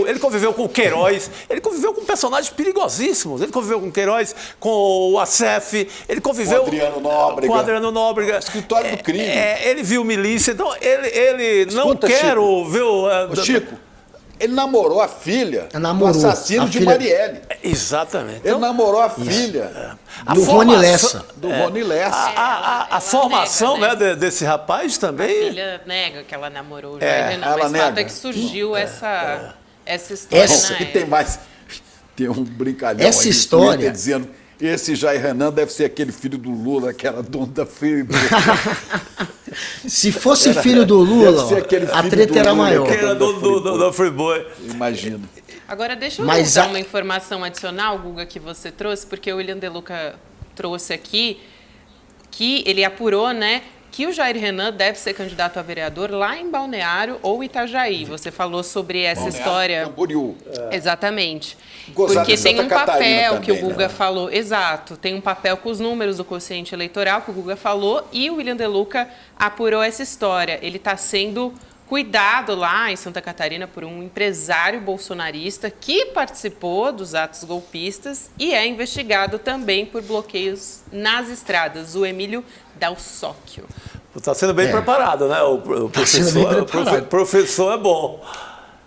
[SPEAKER 5] Ele conviveu com o Queiroz, ele conviveu com personagens perigosíssimos. Ele conviveu com o Queiroz, com o Acef, ele conviveu com o Adriano Nóbrega.
[SPEAKER 6] Escritório do crime.
[SPEAKER 5] Ele viu milícia, então ele não quer ver o...
[SPEAKER 6] Chico, Ele namorou a filha
[SPEAKER 2] Namorou
[SPEAKER 6] do assassino
[SPEAKER 2] a
[SPEAKER 6] de
[SPEAKER 2] filha-
[SPEAKER 6] Marielle.
[SPEAKER 5] Exatamente.
[SPEAKER 6] Ele namorou a filha
[SPEAKER 5] A
[SPEAKER 2] do Rony
[SPEAKER 5] formação-
[SPEAKER 2] Lessa.
[SPEAKER 6] do Rony Lessa.
[SPEAKER 5] A
[SPEAKER 4] Ela
[SPEAKER 5] formação
[SPEAKER 4] nega, né?
[SPEAKER 5] desse rapaz
[SPEAKER 4] A
[SPEAKER 5] também.
[SPEAKER 4] filha nega que ela namorou o Jair Renan,
[SPEAKER 6] ela
[SPEAKER 4] mas o fato
[SPEAKER 6] nega.
[SPEAKER 4] é que surgiu essa história
[SPEAKER 2] Essa-
[SPEAKER 4] na
[SPEAKER 6] E tem
[SPEAKER 4] época.
[SPEAKER 6] mais. Tem um brincalhão
[SPEAKER 2] Essa
[SPEAKER 6] aí no
[SPEAKER 2] história-
[SPEAKER 6] Twitter dizendo: esse Jair Renan deve ser aquele filho do Lula, que era dono da feira.
[SPEAKER 2] Se fosse filho do Lula,
[SPEAKER 6] deve ser aquele
[SPEAKER 2] a
[SPEAKER 6] filho
[SPEAKER 2] treta
[SPEAKER 6] do
[SPEAKER 2] era
[SPEAKER 6] Lula
[SPEAKER 2] maior.
[SPEAKER 5] Que era dono do Freeboy.
[SPEAKER 6] Imagina.
[SPEAKER 4] Agora, deixa eu
[SPEAKER 2] Mas
[SPEAKER 4] dar
[SPEAKER 2] a-
[SPEAKER 4] uma informação adicional, Guga, que você trouxe, porque o William De Luca trouxe aqui, que ele apurou, né, que o Jair Renan deve ser candidato a vereador lá em Balneário ou Itajaí. Você falou sobre essa história.
[SPEAKER 6] Camboriú.
[SPEAKER 4] Exatamente.
[SPEAKER 6] Gozado
[SPEAKER 4] Porque
[SPEAKER 6] de
[SPEAKER 4] tem
[SPEAKER 6] Santa
[SPEAKER 4] um
[SPEAKER 6] Catarina
[SPEAKER 4] papel que o
[SPEAKER 6] também,
[SPEAKER 4] Guga
[SPEAKER 6] né?
[SPEAKER 4] falou, exato, tem um papel com os números do quociente eleitoral que o Guga falou e o William De Luca apurou essa história. Ele está sendo cuidado lá em Santa Catarina por um empresário bolsonarista que participou dos atos golpistas e é investigado também por bloqueios nas estradas, o Emílio Dalsóquio.
[SPEAKER 5] Está sendo bem preparado, né? O
[SPEAKER 2] Tá sendo bem
[SPEAKER 5] professor,
[SPEAKER 2] preparado.
[SPEAKER 5] professor é bom.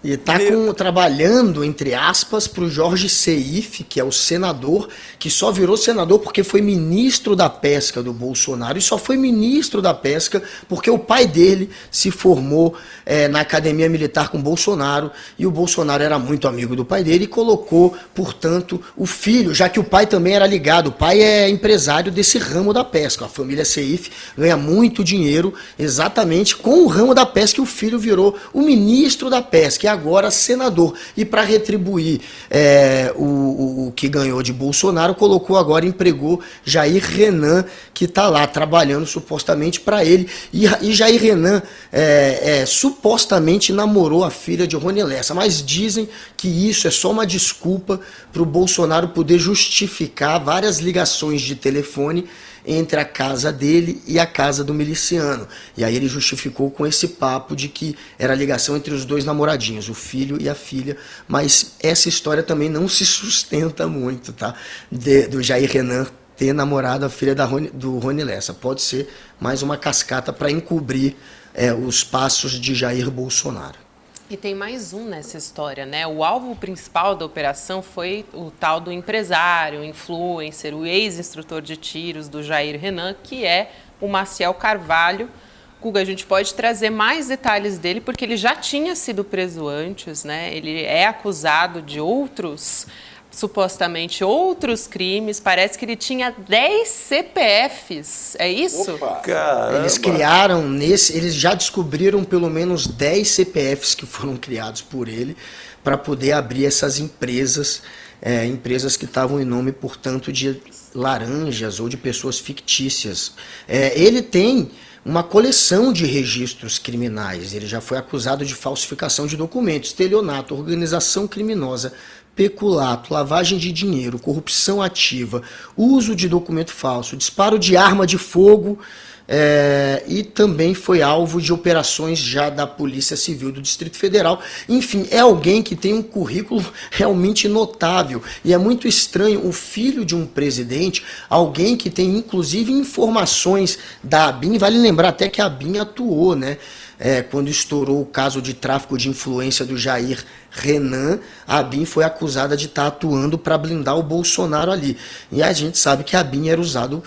[SPEAKER 2] E está trabalhando, entre aspas, para o Jorge Seif, que é o senador, que só virou senador porque foi ministro da pesca do Bolsonaro, e só foi ministro da pesca porque o pai dele se formou na academia militar com o Bolsonaro, e o Bolsonaro era muito amigo do pai dele e colocou, portanto, o filho, já que o pai também era ligado, o pai é empresário desse ramo da pesca, a família Seif ganha muito dinheiro exatamente com o ramo da pesca, e o filho virou o ministro da pesca, e agora senador. E para retribuir o que ganhou de Bolsonaro, colocou agora, empregou Jair Renan, que está lá trabalhando supostamente para ele. E Jair Renan supostamente namorou a filha de Rony Lessa, mas dizem que isso é só uma desculpa para o Bolsonaro poder justificar várias ligações de telefone entre a casa dele e a casa do miliciano. E aí ele justificou com esse papo de que era ligação entre os dois namoradinhos, o filho e a filha, mas essa história também não se sustenta muito, tá? Do Jair Renan ter namorado a filha do Rony Lessa. Pode ser mais uma cascata para encobrir os passos de Jair Bolsonaro.
[SPEAKER 4] E tem mais um nessa história, né? O alvo principal da operação foi o tal do empresário, influencer, o ex-instrutor de tiros do Jair Renan, que é o Maciel Carvalho. Guga, a gente pode trazer mais detalhes dele, porque ele já tinha sido preso antes, né? Ele é acusado de supostamente outros crimes. Parece que ele tinha 10 CPFs, é isso?
[SPEAKER 6] Opa.
[SPEAKER 5] Caramba.
[SPEAKER 2] Eles criaram eles já descobriram pelo menos 10 CPFs que foram criados por ele para poder abrir essas empresas, empresas que estavam em nome, portanto, de laranjas ou de pessoas fictícias. Ele tem uma coleção de registros criminais, ele já foi acusado de falsificação de documentos, estelionato, organização criminosa, peculato, lavagem de dinheiro, corrupção ativa, uso de documento falso, disparo de arma de fogo, e também foi alvo de operações já da Polícia Civil do Distrito Federal. Enfim, é alguém que tem um currículo realmente notável, e é muito estranho o filho de um presidente, alguém que tem inclusive informações da ABIN, vale lembrar até que a ABIN atuou, né? Quando estourou o caso de tráfico de influência do Jair Renan, a ABIN foi acusada de estar atuando para blindar o Bolsonaro ali. E a gente sabe que a ABIN era usado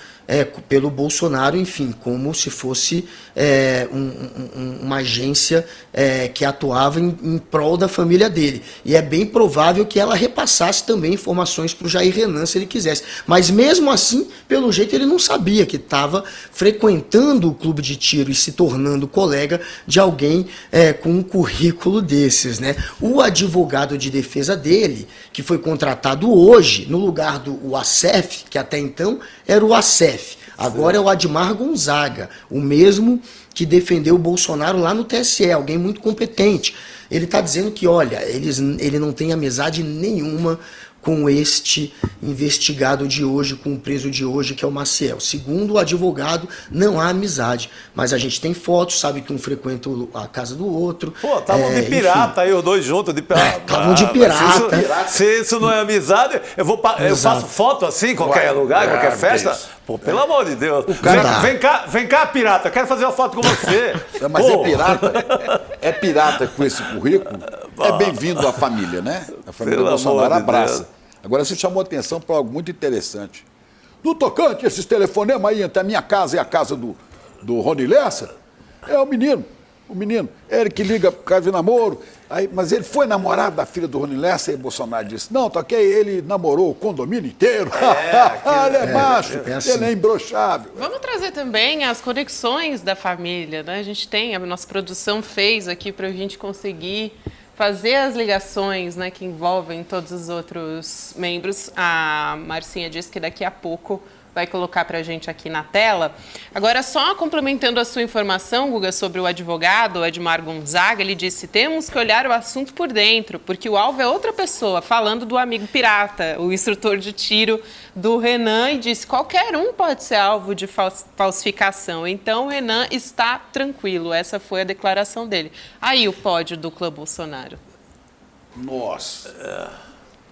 [SPEAKER 2] pelo Bolsonaro, enfim, como se fosse uma agência que atuava em prol da família dele. E é bem provável que ela repassasse também informações para o Jair Renan, se ele quisesse. Mas mesmo assim, pelo jeito, ele não sabia que estava frequentando o clube de tiro e se tornando colega de alguém com um currículo desses, né? O advogado de defesa dele, que foi contratado hoje, no lugar do Assef, que até então era o Assef, agora é o Admar Gonzaga, o mesmo que defendeu o Bolsonaro lá no TSE, alguém muito competente. Ele está dizendo que, olha, ele não tem amizade nenhuma com este investigado de hoje, com o preso de hoje, que é o Maciel. Segundo o advogado, não há amizade, mas a gente tem fotos, sabe que um frequenta a casa do outro.
[SPEAKER 5] Pô, estavam de pirata aí, os dois juntos, de pirata.
[SPEAKER 2] Estavam de pirata.
[SPEAKER 5] Se isso não é amizade, eu faço foto assim, em qualquer lugar, em qualquer festa. Pô, pelo amor de Deus. Vem cá, pirata, quero fazer uma foto com você.
[SPEAKER 6] Mas é pirata com esse currículo, é bem-vindo à família, né? A família Bolsonaro abraça. Agora, você chamou atenção para algo muito interessante. No tocante, esses telefonemas aí entre a minha casa e a casa do Rony Lessa, é o menino, ele que liga por causa de namoro, mas ele foi namorado da filha do Rony Lessa e Bolsonaro disse, não, toquei, ele namorou o condomínio inteiro, ele é macho,
[SPEAKER 2] assim.
[SPEAKER 6] ele é imbrochável.
[SPEAKER 4] Vamos trazer também as conexões da família, né? A nossa produção fez aqui para a gente conseguir fazer as ligações, né, que envolvem todos os outros membros. A Marcinha disse que daqui a pouco vai colocar para a gente aqui na tela. Agora, só complementando a sua informação, Guga, sobre o advogado Edmar Gonzaga, ele disse, temos que olhar o assunto por dentro, porque o alvo é outra pessoa, falando do amigo pirata, o instrutor de tiro do Renan, e disse, qualquer um pode ser alvo de falsificação, então o Renan está tranquilo, essa foi a declaração dele. Aí o pódio do clã Bolsonaro.
[SPEAKER 6] Nossa,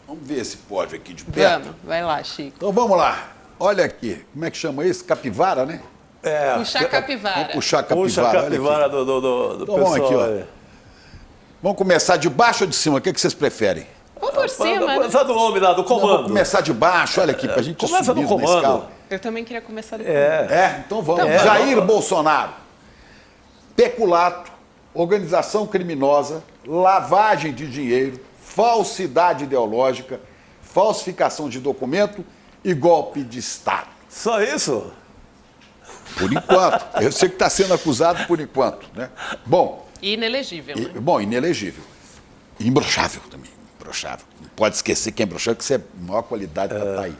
[SPEAKER 6] vamos ver esse pódio aqui de perto.
[SPEAKER 4] Vamos, vai lá, Chico.
[SPEAKER 6] Então vamos lá. Olha aqui, como é que chama isso? Capivara, né?
[SPEAKER 4] Puxar capivara.
[SPEAKER 6] Vamos puxar capivara.
[SPEAKER 5] Puxa a capivara do
[SPEAKER 6] então,
[SPEAKER 5] pessoal.
[SPEAKER 6] Vamos aqui, ó. Vamos começar de baixo ou de cima? O que vocês preferem?
[SPEAKER 4] Ou por cima, né?
[SPEAKER 5] Começar do homem lá, do comando.
[SPEAKER 6] Vamos começar de baixo, olha aqui, pra gente
[SPEAKER 5] Começa
[SPEAKER 6] subir
[SPEAKER 5] no
[SPEAKER 6] na
[SPEAKER 5] comando.
[SPEAKER 6] escala.
[SPEAKER 4] Eu também queria começar do comando.
[SPEAKER 6] Então vamos. Jair Bolsonaro. Peculato, organização criminosa, lavagem de dinheiro, falsidade ideológica, falsificação de documento e golpe de Estado.
[SPEAKER 5] Só isso?
[SPEAKER 6] Por enquanto. Eu sei que está sendo acusado por enquanto, né? Bom.
[SPEAKER 4] Inelegível, né?
[SPEAKER 6] Bom, inelegível. Imbrochável também. Imbrochável. Não pode esquecer que é imbrochável, que isso é a maior qualidade para estar aí.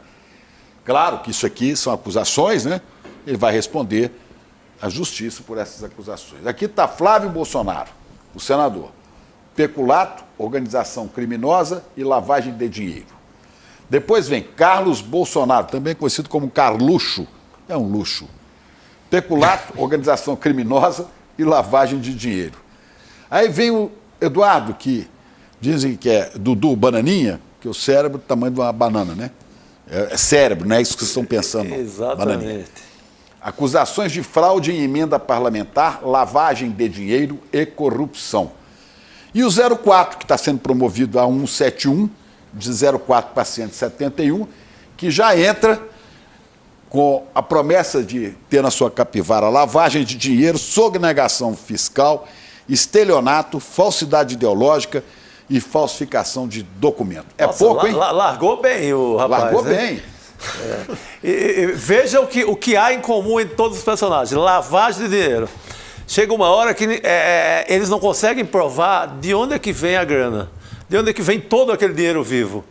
[SPEAKER 6] Claro que isso aqui são acusações, né? Ele vai responder à justiça por essas acusações. Aqui está Flávio Bolsonaro, o senador. Peculato, organização criminosa e lavagem de dinheiro. Depois vem Carlos Bolsonaro, também conhecido como Carluxo. É um luxo. Peculato, organização criminosa e lavagem de dinheiro. Aí vem o Eduardo, que dizem que é Dudu Bananinha, que é o cérebro do tamanho de uma banana, né? É cérebro, não é isso que vocês estão pensando.
[SPEAKER 5] Exatamente.
[SPEAKER 6] Bananinha. Acusações de fraude em emenda parlamentar, lavagem de dinheiro e corrupção. E o 04, que está sendo promovido a 171, de 04 para 171, que já entra com a promessa de ter na sua capivara lavagem de dinheiro, sonegação fiscal, estelionato, falsidade ideológica e falsificação de documento. É
[SPEAKER 5] Nossa,
[SPEAKER 6] pouco, hein?
[SPEAKER 5] Largou bem o rapaz.
[SPEAKER 6] Largou
[SPEAKER 5] né?
[SPEAKER 6] bem.
[SPEAKER 5] E veja o que há em comum entre todos os personagens. Lavagem de dinheiro. Chega uma hora que eles não conseguem provar de onde é que vem a grana. De onde é que vem todo aquele dinheiro vivo.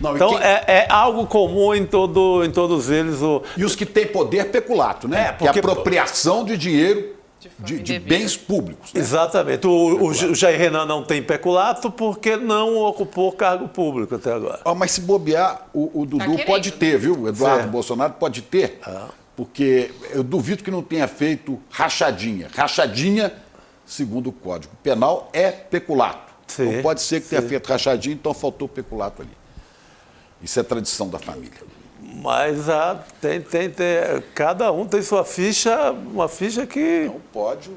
[SPEAKER 6] Não,
[SPEAKER 5] então, é algo comum em todos eles.
[SPEAKER 6] E os que têm poder peculato, né? Que é apropriação de dinheiro de bens públicos. Né?
[SPEAKER 5] Exatamente. O Jair Renan não tem peculato porque não ocupou cargo público até agora.
[SPEAKER 6] Mas se bobear, o Dudu pode ter, viu? O Eduardo Bolsonaro pode ter, porque eu duvido que não tenha feito rachadinha. Rachadinha, segundo o Código Penal, é peculato.
[SPEAKER 5] Sim,
[SPEAKER 6] então pode ser que tenha feito rachadinha, então faltou peculato ali. Isso é tradição da família.
[SPEAKER 5] Mas cada um tem sua ficha, uma ficha que...
[SPEAKER 6] Não pode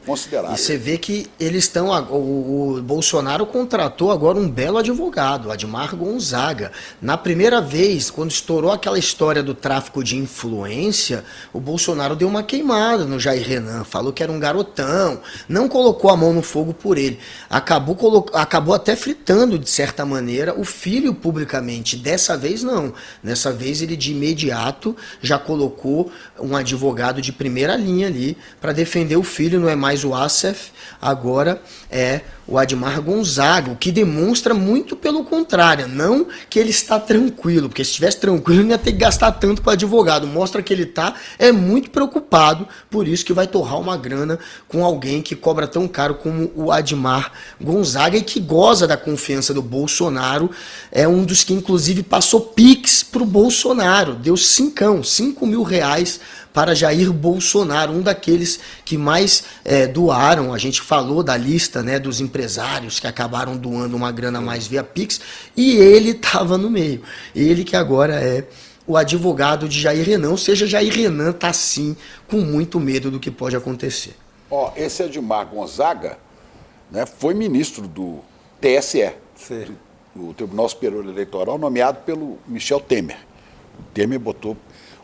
[SPEAKER 6] considerar.
[SPEAKER 2] E você vê que eles estão... O Bolsonaro contratou agora um belo advogado, Edmar Gonzaga. Na primeira vez, quando estourou aquela história do tráfico de influência, o Bolsonaro deu uma queimada no Jair Renan, falou que era um garotão, não colocou a mão no fogo por ele. Acabou até fritando, de certa maneira, o filho publicamente. Dessa vez, não. Dessa vez, ele de imediato já colocou um advogado de primeira linha ali para defender o filho, não é mais o Assef, agora é o Admar Gonzaga, o que demonstra muito pelo contrário, não que ele está tranquilo, porque se estivesse tranquilo ele não ia ter que gastar tanto com o advogado, mostra que ele é muito preocupado, por isso que vai torrar uma grana com alguém que cobra tão caro como o Admar Gonzaga e que goza da confiança do Bolsonaro, é um dos que inclusive passou Pix pro Bolsonaro, deu 5 mil reais para Jair Bolsonaro, um daqueles que mais doaram. A gente falou da lista, né, dos empresários que acabaram doando uma grana a mais via Pix, e ele estava no meio. Ele que agora é o advogado de Jair Renan, ou seja, Jair Renan está sim com muito medo do que pode acontecer.
[SPEAKER 6] Esse Admar Gonzaga, né, foi ministro do TSE, o Tribunal Superior Eleitoral, nomeado pelo Michel Temer.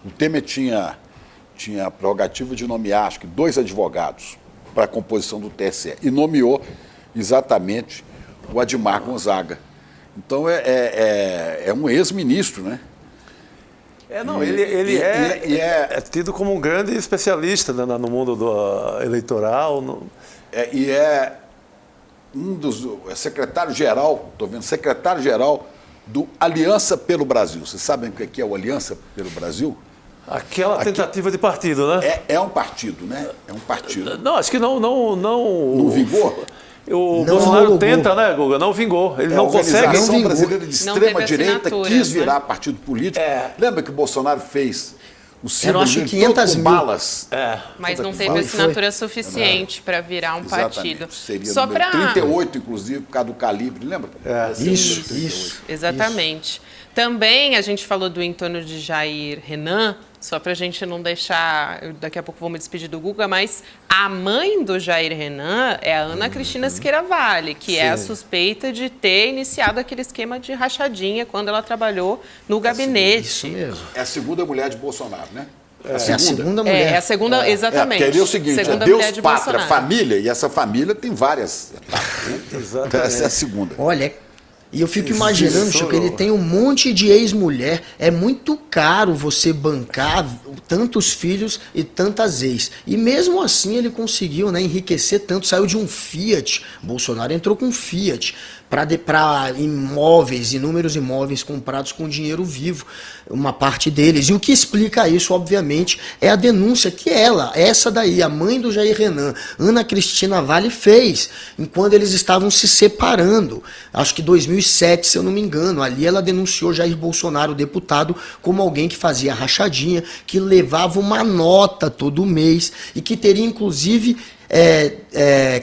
[SPEAKER 6] O Temer tinha a prerrogativa de nomear, acho que 2 advogados para a composição do TSE, e nomeou exatamente o Admar Gonzaga. Então é um ex-ministro, né?
[SPEAKER 5] Ele é tido como um grande especialista, né, no mundo eleitoral.
[SPEAKER 6] É um dos secretário-geral, estou vendo, secretário-geral do Aliança pelo Brasil. Vocês sabem o que é o Aliança pelo Brasil?
[SPEAKER 5] Aquela tentativa de partido, né?
[SPEAKER 6] É um partido, né? É um partido.
[SPEAKER 5] Não, acho que não
[SPEAKER 6] vingou?
[SPEAKER 5] O Bolsonaro tenta, né, Guga? Não vingou. Ele não consegue.
[SPEAKER 6] A Organização Brasileira de Extrema-Direita quis virar,
[SPEAKER 4] né,
[SPEAKER 6] partido político. Lembra que o Bolsonaro fez o símbolo
[SPEAKER 2] acho que
[SPEAKER 6] dele
[SPEAKER 2] 500
[SPEAKER 6] todo com
[SPEAKER 2] mil.
[SPEAKER 6] balas?
[SPEAKER 4] Mas não teve assinatura suficiente para virar um partido.
[SPEAKER 6] Seria
[SPEAKER 4] Só
[SPEAKER 6] número
[SPEAKER 4] para
[SPEAKER 6] 38, inclusive, por causa do calibre, lembra?
[SPEAKER 2] Isso.
[SPEAKER 4] Exatamente. Também a gente falou do entorno de Jair Renan, só para a gente não deixar, daqui a pouco vou me despedir do Guga, mas a mãe do Jair Renan é a Ana Cristina Siqueira Vale, que é a suspeita de ter iniciado aquele esquema de rachadinha quando ela trabalhou no gabinete.
[SPEAKER 2] Isso mesmo.
[SPEAKER 6] É a segunda mulher de Bolsonaro, né?
[SPEAKER 2] É a segunda mulher.
[SPEAKER 4] É a segunda, exatamente.
[SPEAKER 6] Porque ali é o seguinte,
[SPEAKER 4] segunda
[SPEAKER 6] Deus,
[SPEAKER 4] mulher de
[SPEAKER 6] pátria,
[SPEAKER 4] Bolsonaro.
[SPEAKER 6] família, e essa família tem várias etapas.
[SPEAKER 5] Exatamente.
[SPEAKER 6] Essa é a segunda.
[SPEAKER 2] Olha, e eu fico imaginando, Chico, ele tem um monte de ex-mulher. É muito caro você bancar tantos filhos e tantas ex. E mesmo assim ele conseguiu, né, enriquecer tanto. Saiu de um Fiat. Bolsonaro entrou com um Fiat para imóveis, inúmeros imóveis comprados com dinheiro vivo, uma parte deles. E o que explica isso, obviamente, é a denúncia que essa daí, a mãe do Jair Renan, Ana Cristina Vale, fez, enquanto eles estavam se separando. Acho que 2007, se eu não me engano. Ali ela denunciou Jair Bolsonaro, deputado, como alguém que fazia rachadinha, que levava uma nota todo mês e que teria, inclusive,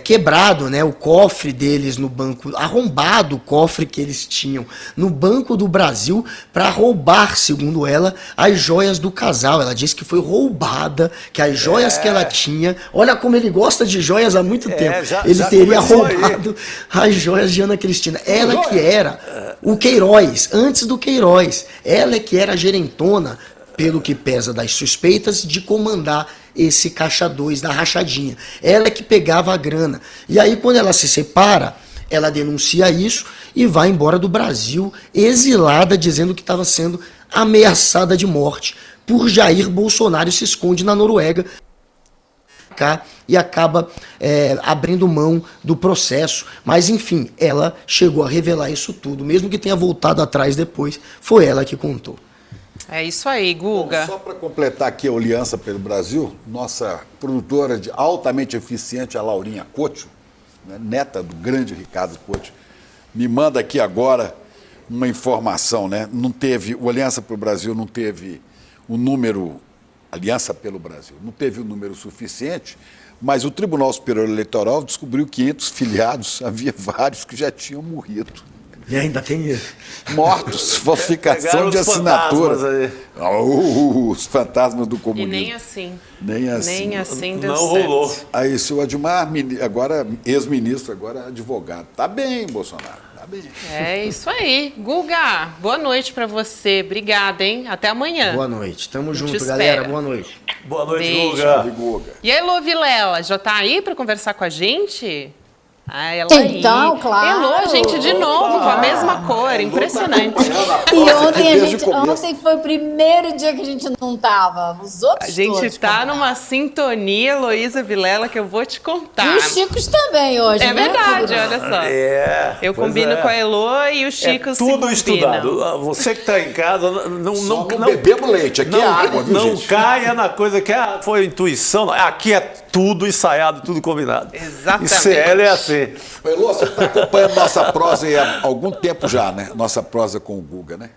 [SPEAKER 2] quebrado, né, o cofre deles no banco, arrombado o cofre que eles tinham no Banco do Brasil para roubar, segundo ela, as joias do casal. Ela disse que foi roubada, que as joias que ela tinha, olha como ele gosta de joias há muito tempo, ele teria roubado as joias de Ana Cristina. Ela que era o Queiroz, antes do Queiroz, ela que era a gerentona, pelo que pesa das suspeitas, de comandar esse caixa 2 da rachadinha. Ela é que pegava a grana. E aí, quando ela se separa, ela denuncia isso e vai embora do Brasil, exilada, dizendo que estava sendo ameaçada de morte por Jair Bolsonaro, e se esconde na Noruega e acaba abrindo mão do processo. Mas, enfim, ela chegou a revelar isso tudo, mesmo que tenha voltado atrás depois, foi ela que contou.
[SPEAKER 4] É isso aí, Guga.
[SPEAKER 6] Bom, só para completar aqui a Aliança pelo Brasil, nossa produtora altamente eficiente, a Laurinha Couto, né, neta do grande Ricardo Couto, me manda aqui agora uma informação, né? O Aliança pelo Brasil não teve o número, Aliança pelo Brasil, não teve o número suficiente, mas o Tribunal Superior Eleitoral descobriu 500 filiados, havia vários que já tinham morrido.
[SPEAKER 2] E ainda tem isso.
[SPEAKER 6] Mortos, falsificação de assinatura. Os fantasmas do comunismo.
[SPEAKER 4] E nem assim.
[SPEAKER 6] Nem assim
[SPEAKER 4] deu
[SPEAKER 5] não
[SPEAKER 4] certo.
[SPEAKER 5] rolou.
[SPEAKER 6] Aí, se o Admar, agora ex-ministro, agora advogado. Tá bem, Bolsonaro, tá bem.
[SPEAKER 4] É isso aí. Guga, boa noite pra você. Obrigada, hein? Até amanhã.
[SPEAKER 2] Boa noite. Tamo junto,
[SPEAKER 4] espera.
[SPEAKER 2] galera. Boa noite.
[SPEAKER 5] Boa noite,
[SPEAKER 4] Beijo.
[SPEAKER 5] Guga.
[SPEAKER 6] Guga.
[SPEAKER 4] E aí, Lô Vilela, já tá aí pra conversar com a gente? Ah, ela
[SPEAKER 7] Então,
[SPEAKER 4] aí.
[SPEAKER 7] claro.
[SPEAKER 4] Elô, gente, de novo, com a mesma cor, impressionante.
[SPEAKER 7] E ontem foi o primeiro dia que a gente não tava. Os outros
[SPEAKER 4] A gente
[SPEAKER 7] todos
[SPEAKER 4] tá
[SPEAKER 7] compraram.
[SPEAKER 4] numa sintonia, Heloísa Vilela, que eu vou te contar.
[SPEAKER 7] E os Chicos também hoje,
[SPEAKER 4] É
[SPEAKER 7] né?
[SPEAKER 4] verdade, olha só. Eu
[SPEAKER 5] pois
[SPEAKER 4] combino
[SPEAKER 5] é.
[SPEAKER 4] com a Elô e o Chico se
[SPEAKER 5] Tudo
[SPEAKER 4] combinam.
[SPEAKER 5] estudado. Você que está em casa,
[SPEAKER 6] Só não bebemos leite, aqui é água, viu,
[SPEAKER 5] não
[SPEAKER 6] gente?
[SPEAKER 5] caia na coisa que foi intuição. Não. Aqui é tudo ensaiado, tudo combinado.
[SPEAKER 4] Exatamente.
[SPEAKER 5] E CL é assim.
[SPEAKER 6] Ô, Elô, você está acompanhando nossa prosa aí há algum tempo já, né? Nossa prosa com o Guga, né?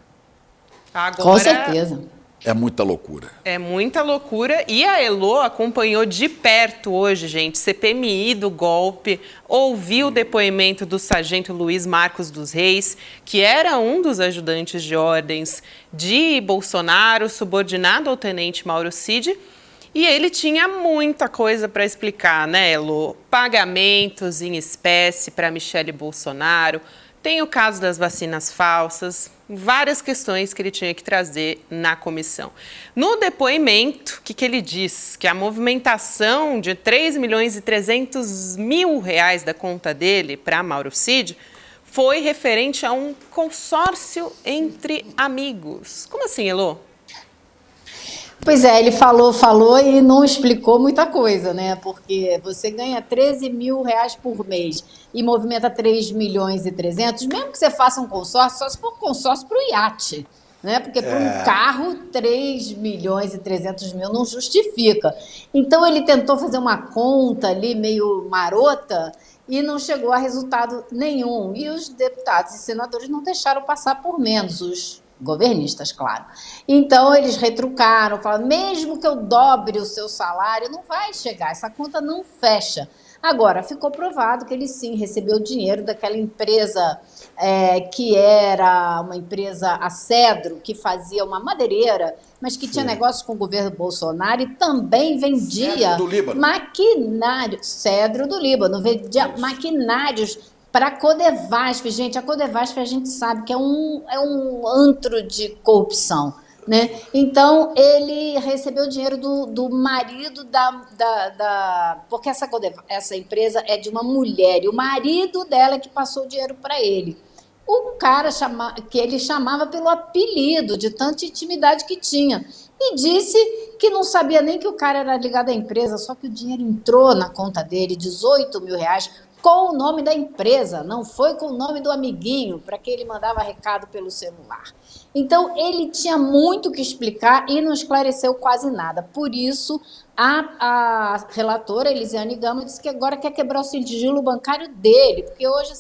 [SPEAKER 4] Agora,
[SPEAKER 7] Com certeza.
[SPEAKER 6] É muita loucura.
[SPEAKER 4] é muita loucura. E a Elô acompanhou de perto hoje, gente, CPMI do golpe, ouviu o depoimento do sargento Luiz Marcos dos Reis, que era um dos ajudantes de ordens de Bolsonaro, subordinado ao tenente Mauro Cid. E ele tinha muita coisa para explicar, né, Elô? Pagamentos em espécie para Michele Bolsonaro, tem o caso das vacinas falsas, várias questões que ele tinha que trazer na comissão. No depoimento, o que ele diz? Que a movimentação de 3 milhões e 300 mil reais da conta dele para Mauro Cid foi referente a um consórcio entre amigos. Como assim, Elô?
[SPEAKER 7] Pois é, ele falou e não explicou muita coisa, né? Porque você ganha 13 mil reais por mês e movimenta 3 milhões e 300, mesmo que você faça um consórcio, só se for um consórcio para o iate, né? Porque para um carro, 3 milhões e 300 mil não justifica. Então ele tentou fazer uma conta ali meio marota e não chegou a resultado nenhum. E os deputados e senadores não deixaram passar por menos, os governistas, claro. Então, eles retrucaram, falaram, mesmo que eu dobre o seu salário, não vai chegar, essa conta não fecha. Agora, ficou provado que ele sim recebeu dinheiro daquela empresa que era uma empresa, a Cedro, que fazia uma madeireira, mas que tinha negócios com o governo Bolsonaro e também vendia
[SPEAKER 6] Cedro do Líbano.
[SPEAKER 7] maquinários, Cedro do Líbano, vendia maquinários para a Codevasf. Gente, a Codevasf a gente sabe que é um antro de corrupção, né? Então, ele recebeu dinheiro do marido porque essa empresa é de uma mulher, e o marido dela que passou o dinheiro para ele. Um cara que ele chamava pelo apelido, de tanta intimidade que tinha. E disse que não sabia nem que o cara era ligado à empresa, só que o dinheiro entrou na conta dele, 18 mil reais, com o nome da empresa, não foi com o nome do amiguinho, para que ele mandava recado pelo celular. Então, ele tinha muito o que explicar e não esclareceu quase nada. Por isso, a relatora, Elisiane Gama, disse que agora quer quebrar o sigilo bancário dele, porque hoje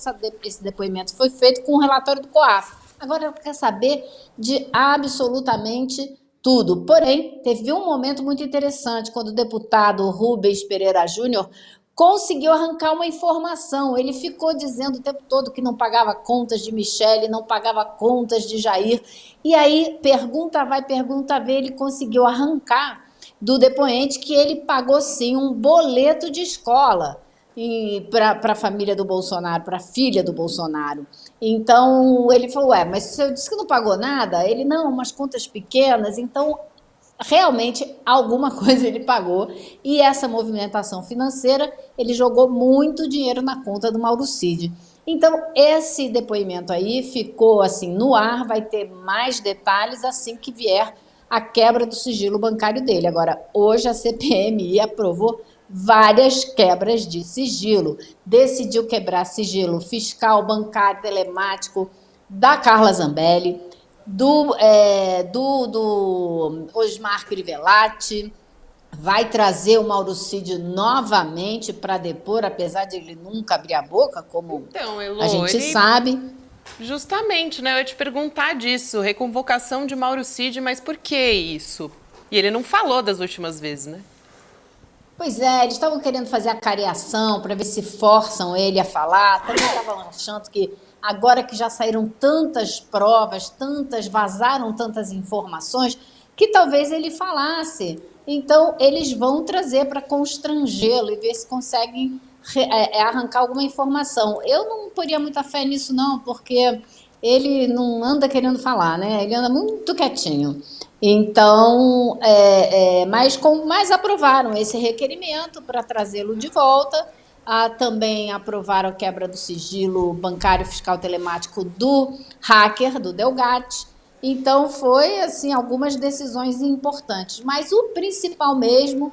[SPEAKER 7] esse depoimento foi feito com o relatório do COAF. Agora, ela quer saber de absolutamente tudo. Porém, teve um momento muito interessante, quando o deputado Rubens Pereira Júnior conseguiu arrancar uma informação. Ele ficou dizendo o tempo todo que não pagava contas de Michele, não pagava contas de Jair. E aí, pergunta vai, pergunta vem, ele conseguiu arrancar do depoente que ele pagou, sim, um boleto de escola para a família do Bolsonaro, para a filha do Bolsonaro. Então, ele falou, mas você disse que não pagou nada? Ele, não, umas contas pequenas. Então, realmente, alguma coisa ele pagou, e essa movimentação financeira, ele jogou muito dinheiro na conta do Mauro Cid. Então, esse depoimento aí ficou assim no ar, vai ter mais detalhes assim que vier a quebra do sigilo bancário dele. Agora, hoje a CPMI aprovou várias quebras de sigilo, decidiu quebrar sigilo fiscal, bancário, telemático da Carla Zambelli, do Osmar Crivellati, vai trazer o Mauro Cid novamente para depor, apesar de ele nunca abrir a boca, como
[SPEAKER 4] Então, Elô,
[SPEAKER 7] a gente sabe.
[SPEAKER 4] Justamente, né? Eu ia te perguntar disso, reconvocação de Mauro Cid, mas por que isso? E ele não falou das últimas vezes, né?
[SPEAKER 7] Pois é, eles estavam querendo fazer a cariação para ver se forçam ele a falar. Também estavam achando que agora que já saíram tantas provas, vazaram tantas informações, que talvez ele falasse. Então, eles vão trazer para constrangê-lo e ver se conseguem arrancar alguma informação. Eu não poria muita fé nisso, não, porque ele não anda querendo falar, né? Ele anda muito quietinho. Então, mas aprovaram esse requerimento para trazê-lo de volta. Também aprovaram a quebra do sigilo bancário fiscal telemático do hacker, do Delgatti. Então, foi assim, algumas decisões importantes. Mas o principal mesmo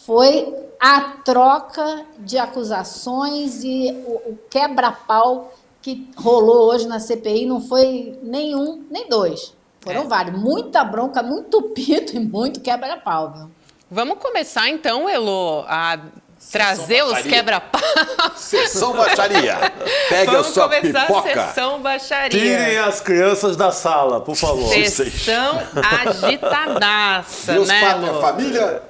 [SPEAKER 7] foi a troca de acusações e o quebra-pau que rolou hoje na CPI. Não foi nenhum, nem dois. Foram vários. Muita bronca, muito pito e muito quebra-pau, viu?
[SPEAKER 4] Vamos começar então, Elô, a trazer os quebra-pau.
[SPEAKER 6] Sessão baixaria. Pegue a sua pipoca.
[SPEAKER 4] Vamos começar a sessão baixaria.
[SPEAKER 5] Tirem as crianças da sala, por favor.
[SPEAKER 4] Sessão agitadaça,
[SPEAKER 6] Deus,
[SPEAKER 4] né,
[SPEAKER 6] pátria,
[SPEAKER 4] Elô?
[SPEAKER 6] família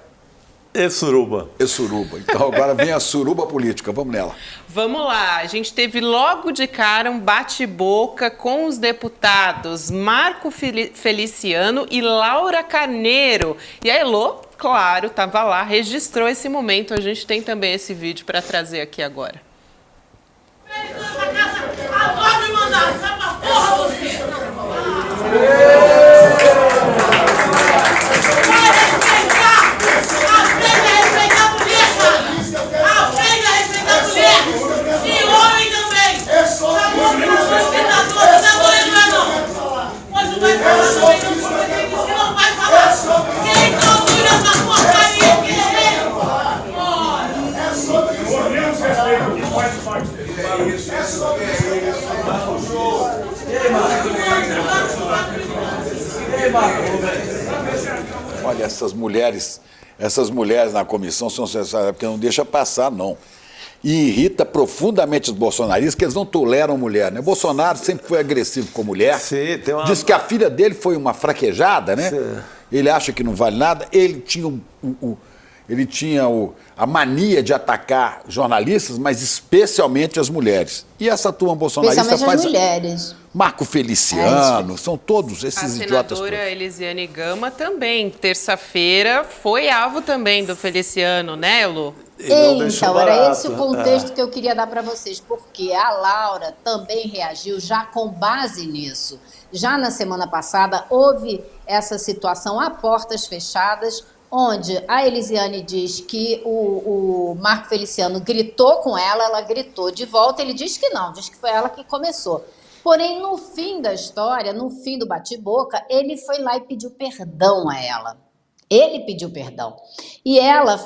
[SPEAKER 5] E suruba.
[SPEAKER 6] e suruba. Então agora vem a suruba política. Vamos nela.
[SPEAKER 4] Vamos lá, a gente teve logo de cara um bate-boca com os deputados Marco Feliciano e Laura Carneiro. E a Elô, claro, estava lá, registrou esse momento. A gente tem também esse vídeo para trazer aqui agora.
[SPEAKER 8] Agora me mandar essa porra você! Vai respeitar! Aprenda a respeitar a polícia! Aprenda a respeitar a mulher! E homem também! Acabou que não sou respeitador, não tá doendo, não! Mas não vai falar também, você não vai falar! Quem procura essa porcaria aqui é ele!
[SPEAKER 6] Olha, essas mulheres na comissão são sensacionais, porque não deixa passar, não. E irrita profundamente os bolsonaristas, que eles não toleram mulher, né? Bolsonaro sempre foi agressivo com mulher.
[SPEAKER 5] Sim, tem uma...
[SPEAKER 6] Diz que a filha dele foi uma fraquejada, né?
[SPEAKER 5] Sim.
[SPEAKER 6] Ele acha que não vale nada. Ele tinha a mania de atacar jornalistas, mas especialmente as mulheres. E essa turma bolsonarista
[SPEAKER 7] Especialmente
[SPEAKER 6] faz...
[SPEAKER 7] as mulheres.
[SPEAKER 6] Marco Feliciano, são todos esses
[SPEAKER 4] A
[SPEAKER 6] idiotas.
[SPEAKER 4] senadora Elisiane Gama também, terça-feira, foi alvo também do Feliciano, né, Elô?
[SPEAKER 7] Então, era esse o contexto que eu queria dar para vocês, porque a Laura também reagiu já com base nisso. Já na semana passada, houve essa situação a portas fechadas, onde a Elisiane diz que o Marco Feliciano gritou com ela gritou de volta, ele diz que não, diz que foi ela que começou. Porém, no fim da história, no fim do bate-boca, ele foi lá e pediu perdão a ela. Ele pediu perdão. E ela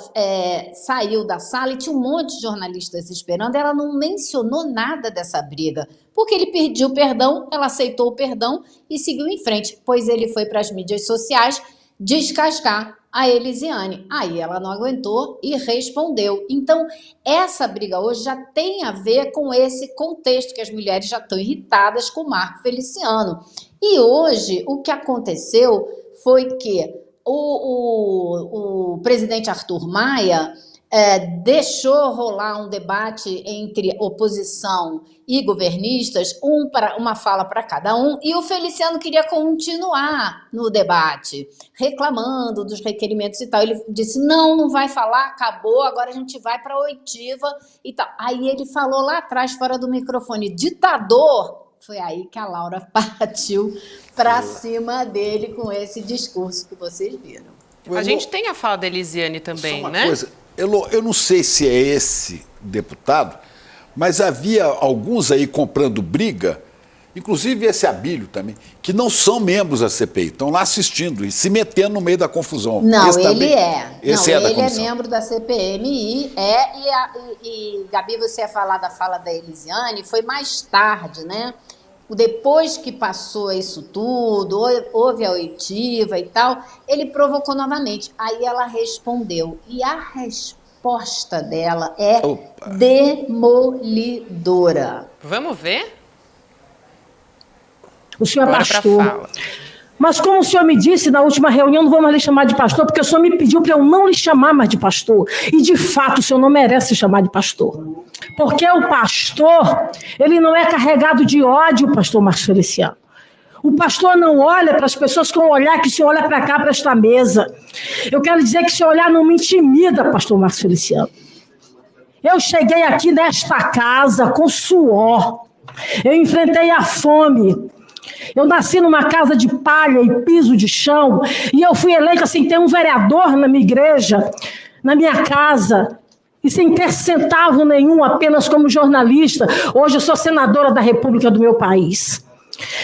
[SPEAKER 7] saiu da sala e tinha um monte de jornalistas esperando. Ela não mencionou nada dessa briga, porque ele pediu perdão, ela aceitou o perdão e seguiu em frente, pois ele foi para as mídias sociais descascar a Elisiane. Aí ela não aguentou e respondeu. Então, essa briga hoje já tem a ver com esse contexto que as mulheres já estão irritadas com o Marco Feliciano. E hoje, o que aconteceu foi que o presidente Arthur Maia deixou rolar um debate entre oposição e governistas, uma fala para cada um, e o Feliciano queria continuar no debate, reclamando dos requerimentos e tal. Ele disse, não vai falar, acabou, agora a gente vai para a oitiva e tal. Aí ele falou lá atrás, fora do microfone, ditador. Foi aí que a Laura partiu para cima dele com esse discurso que vocês viram.
[SPEAKER 4] A gente tem a fala da Elisiane também,
[SPEAKER 6] Só uma
[SPEAKER 4] né?
[SPEAKER 6] coisa, eu não sei se é esse deputado, mas havia alguns aí comprando briga, inclusive esse Abílio também, que não são membros da CPI, estão lá assistindo e se metendo no meio da confusão.
[SPEAKER 7] Não,
[SPEAKER 6] esse
[SPEAKER 7] ele
[SPEAKER 6] também,
[SPEAKER 7] é.
[SPEAKER 6] Esse
[SPEAKER 7] não,
[SPEAKER 6] é da
[SPEAKER 7] ele
[SPEAKER 6] comissão.
[SPEAKER 7] é membro da CPMI, e Gabi, você ia falar da fala da Elisiane, foi mais tarde, né? Depois que passou isso tudo, houve a oitiva e tal, ele provocou novamente. Aí ela respondeu. E a resposta dela é demolidora.
[SPEAKER 4] Vamos ver?
[SPEAKER 9] O senhor é
[SPEAKER 4] Bora pra
[SPEAKER 9] pastor.
[SPEAKER 4] fala.
[SPEAKER 9] Mas como o senhor me disse na última reunião, não vou mais lhe chamar de pastor, porque o senhor me pediu para eu não lhe chamar mais de pastor. E, de fato, o senhor não merece se chamar de pastor. Porque o pastor, ele não é carregado de ódio, pastor Marcos Feliciano. O pastor não olha para as pessoas com o olhar que o senhor olha para cá, para esta mesa. Eu quero dizer que esse olhar não me intimida, pastor Marcos Feliciano. Eu cheguei aqui nesta casa com suor. Eu enfrentei a fome. Eu nasci numa casa de palha e piso de chão, e eu fui eleita sem ter um vereador na minha igreja, na minha casa, e sem ter centavo nenhum, apenas como jornalista. Hoje eu sou senadora da República do meu país.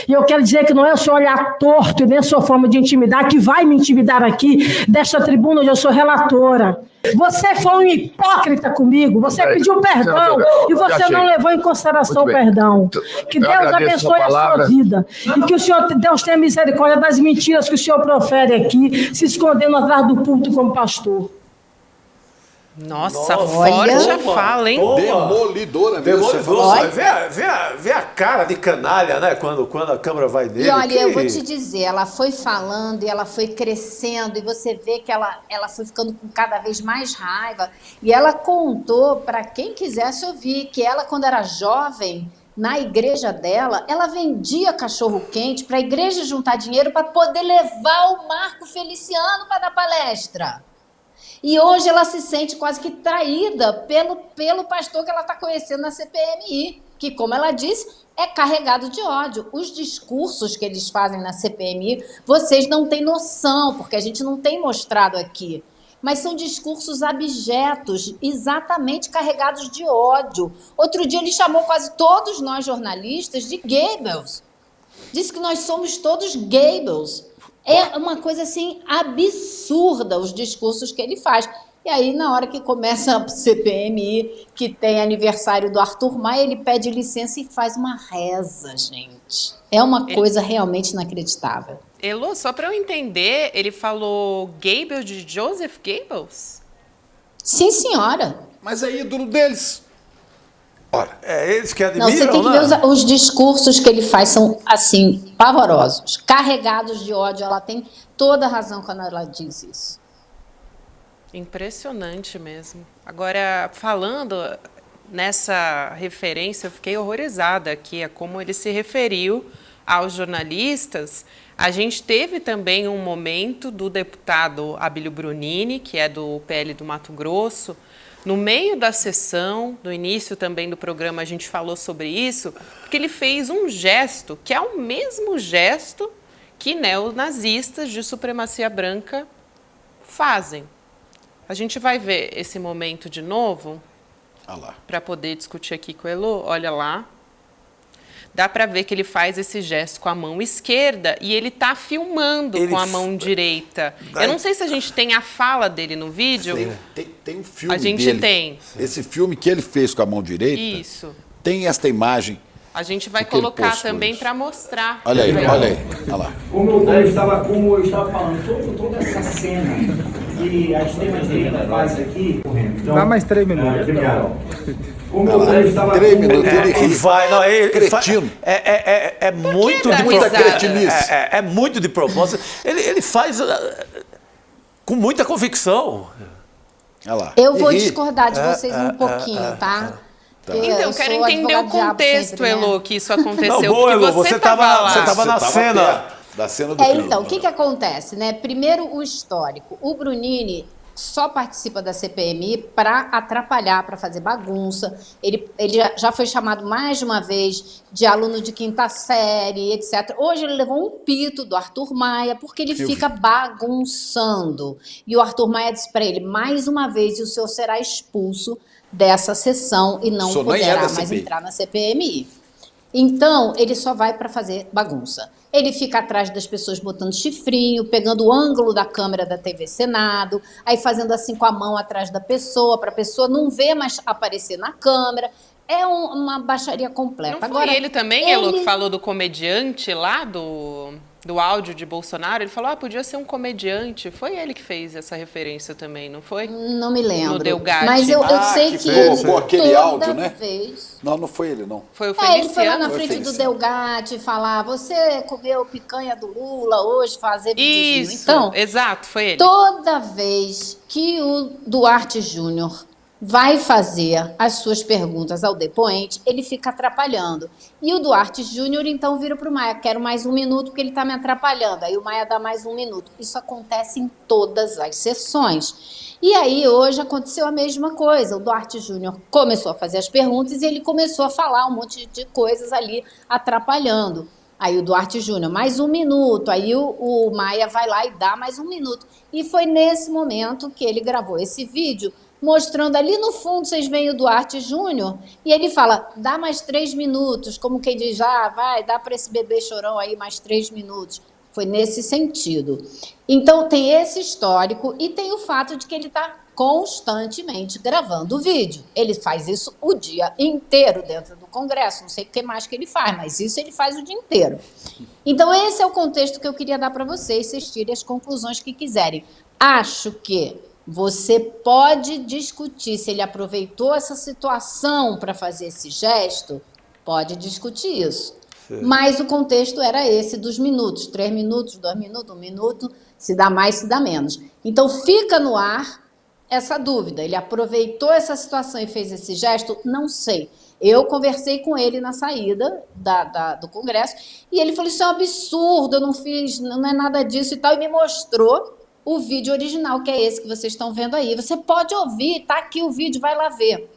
[SPEAKER 9] E eu quero dizer que não é o seu olhar torto e nem a sua forma de intimidar que vai me intimidar aqui, desta tribuna onde eu sou relatora. Você foi um hipócrita comigo, você pediu perdão e você não levou em consideração o perdão. Que Deus abençoe a sua vida e que o Senhor, Deus tenha misericórdia das mentiras que o Senhor profere aqui, se escondendo atrás do púlpito como pastor.
[SPEAKER 4] Nossa, forte a fala, hein?
[SPEAKER 6] Demolidora mesmo.
[SPEAKER 5] Vê a cara de canalha, né? Quando a câmera vai nele.
[SPEAKER 7] E olha, eu vou te dizer, ela foi falando e ela foi crescendo, e você vê que ela foi ficando com cada vez mais raiva. E ela contou, para quem quisesse ouvir, que ela, quando era jovem, na igreja dela, ela vendia cachorro-quente para a igreja juntar dinheiro para poder levar o Marco Feliciano para dar palestra. E hoje ela se sente quase que traída pelo pastor que ela está conhecendo na CPMI, que, como ela disse, é carregado de ódio. Os discursos que eles fazem na CPMI, vocês não têm noção, porque a gente não tem mostrado aqui. Mas são discursos abjetos, exatamente carregados de ódio. Outro dia ele chamou quase todos nós jornalistas de Goebbels. Disse que nós somos todos Goebbels. É uma coisa assim absurda os discursos que ele faz. E aí, na hora que começa a CPMI, que tem aniversário do Arthur Maia, ele pede licença e faz uma reza, gente. É uma coisa realmente inacreditável.
[SPEAKER 4] Elô, só para eu entender, ele falou Goebbels de Joseph Goebbels?
[SPEAKER 7] Sim, senhora.
[SPEAKER 6] Mas é ídolo deles. Ora,
[SPEAKER 5] eles que admiram,
[SPEAKER 7] não, você tem que ver os discursos que ele faz, são, assim, pavorosos, carregados de ódio. Ela tem toda a razão quando ela diz isso.
[SPEAKER 4] Impressionante mesmo. Agora, falando nessa referência, eu fiquei horrorizada aqui, a como ele se referiu aos jornalistas. A gente teve também um momento do deputado Abílio Brunini, que é do PL do Mato Grosso. No meio da sessão, no início também do programa, a gente falou sobre isso, porque ele fez um gesto, que é o mesmo gesto que neonazistas de supremacia branca fazem. A gente vai ver esse momento de novo, para poder discutir aqui com o Elô. Olha lá. Dá para ver que ele faz esse gesto com a mão esquerda e ele está filmando com a mão direita. Eu não sei se a gente tem a fala dele no vídeo.
[SPEAKER 6] Tem um filme
[SPEAKER 4] A gente
[SPEAKER 6] dele.
[SPEAKER 4] tem.
[SPEAKER 6] Esse filme que ele fez com a mão direita.
[SPEAKER 4] Isso.
[SPEAKER 6] Tem esta imagem.
[SPEAKER 4] A gente vai colocar também para mostrar.
[SPEAKER 6] Olha aí, olha aí. Olha lá.
[SPEAKER 10] Como eu estava falando, toda essa cena que a extrema-direita faz aqui... Então, dá mais 3 minutos. Obrigado. Como eu estava...
[SPEAKER 6] 3 minutos, ele
[SPEAKER 5] vai, não,
[SPEAKER 6] cretino.
[SPEAKER 5] É muito de
[SPEAKER 6] muita cretinice.
[SPEAKER 5] É muito de propósito. Ele faz com muita convicção.
[SPEAKER 6] Olha lá.
[SPEAKER 7] Eu vou discordar de vocês um pouquinho, tá?
[SPEAKER 4] Então, eu quero entender o contexto,
[SPEAKER 7] sempre,
[SPEAKER 4] Elô, que isso aconteceu.
[SPEAKER 5] Não, boa, Elô, você estava lá. Você estava na cena.
[SPEAKER 6] Da cena do crime.
[SPEAKER 7] Então, o que acontece, né? Primeiro, o histórico. O Brunini só participa da CPMI para atrapalhar, para fazer bagunça. Ele já foi chamado mais de uma vez de aluno de 5ª série, etc. Hoje ele levou um pito do Arthur Maia, porque ele fica bagunçando. E o Arthur Maia disse para ele, mais uma vez, o senhor será expulso dessa sessão e não poderá mais entrar na CPMI. Então, ele só vai para fazer bagunça. Ele fica atrás das pessoas botando chifrinho, pegando o ângulo da câmera da TV Senado, aí fazendo assim com a mão atrás da pessoa, para a pessoa não ver mais aparecer na câmera. É uma baixaria completa.
[SPEAKER 4] Não foi ele também, Elô, que falou do comediante lá, do áudio de Bolsonaro? Ele falou, podia ser um comediante. Foi ele que fez essa referência também, não foi?
[SPEAKER 7] Não me lembro.
[SPEAKER 4] No Delgatti.
[SPEAKER 7] Mas eu sei que
[SPEAKER 6] ele colocou aquele áudio, né?
[SPEAKER 7] Vez...
[SPEAKER 6] Não foi ele, não.
[SPEAKER 4] Foi o Feliciano.
[SPEAKER 7] Ele foi lá na frente do Delgatti falar, você comeu picanha do Lula hoje, fazer videozinho.
[SPEAKER 4] Isso,
[SPEAKER 7] então,
[SPEAKER 4] exato, foi ele.
[SPEAKER 7] Toda vez que o Duarte Júnior vai fazer as suas perguntas ao depoente, ele fica atrapalhando. E o Duarte Júnior, então, vira para o Maia, quero mais 1 minuto porque ele está me atrapalhando. Aí o Maia dá mais 1 minuto. Isso acontece em todas as sessões. E aí, hoje, aconteceu a mesma coisa. O Duarte Júnior começou a fazer as perguntas e ele começou a falar um monte de coisas ali, atrapalhando. Aí o Duarte Júnior, mais 1 minuto. Aí o Maia vai lá e dá mais 1 minuto. E foi nesse momento que ele gravou esse vídeo, mostrando ali no fundo, vocês veem o Duarte Júnior, e ele fala, dá mais 3 minutos, como quem diz, vai, dá para esse bebê chorão aí mais 3 minutos. Foi nesse sentido. Então, tem esse histórico e tem o fato de que ele está constantemente gravando o vídeo. Ele faz isso o dia inteiro dentro do Congresso. Não sei o que mais que ele faz, mas isso ele faz o dia inteiro. Então, esse é o contexto que eu queria dar para vocês tirem as conclusões que quiserem. Acho que você pode discutir se ele aproveitou essa situação para fazer esse gesto, pode discutir isso. Sim. Mas o contexto era esse dos minutos, 3 minutos, 2 minutos, 1 minuto, se dá mais, se dá menos. Então fica no ar essa dúvida, ele aproveitou essa situação e fez esse gesto? Não sei. Eu conversei com ele na saída do Congresso e ele falou, isso é um absurdo, eu não fiz, não é nada disso e tal, e me mostrou o vídeo original, que é esse que vocês estão vendo aí. Você pode ouvir, tá aqui o vídeo, vai lá ver.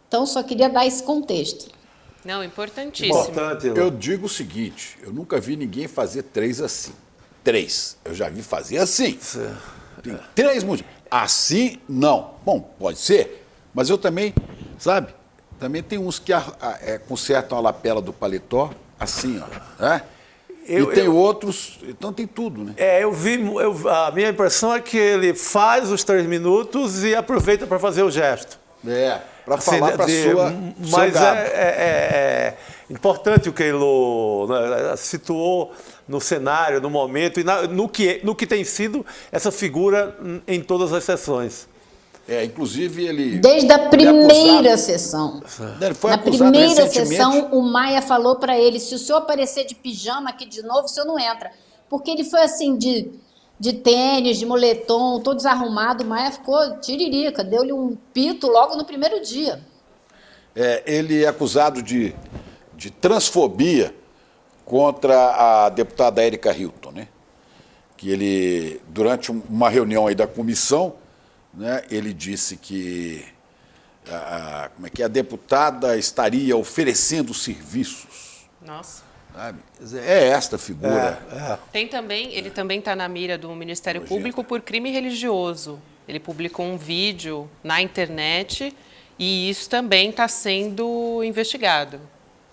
[SPEAKER 7] Então, só queria dar esse contexto.
[SPEAKER 4] Não, importantíssimo.
[SPEAKER 6] Importante, eu digo o seguinte, eu nunca vi ninguém fazer 3 assim. 3. Eu já vi fazer assim. Tem 3 motivos. Assim, não. Bom, pode ser, mas eu também, sabe, também tem uns que consertam a lapela do paletó assim, ó, né? E tem outros, então tem tudo, né?
[SPEAKER 5] A minha impressão é que ele faz os 3 minutos e aproveita para fazer o gesto.
[SPEAKER 6] Para falar para sua...
[SPEAKER 5] Mas é importante o que ele situou no cenário, no momento, e no que tem sido essa figura em todas as sessões.
[SPEAKER 6] Inclusive ele...
[SPEAKER 7] Desde a primeira sessão.
[SPEAKER 6] Ele foi
[SPEAKER 7] Na
[SPEAKER 6] acusado
[SPEAKER 7] primeira
[SPEAKER 6] recentemente.
[SPEAKER 7] sessão, o Maia falou para ele, se o senhor aparecer de pijama aqui de novo, o senhor não entra. Porque ele foi assim, de tênis, de moletom, todo desarrumado, o Maia ficou tiririca, deu-lhe um pito logo no primeiro dia.
[SPEAKER 6] Ele é acusado de transfobia contra a deputada Érica Hilton, né? Que ele, durante uma reunião aí da comissão, né, ele disse que a deputada estaria oferecendo serviços.
[SPEAKER 4] Nossa.
[SPEAKER 6] Sabe? É esta figura.
[SPEAKER 4] Ele também está na mira do Ministério Público por crime religioso. Ele publicou um vídeo na internet e isso também está sendo investigado,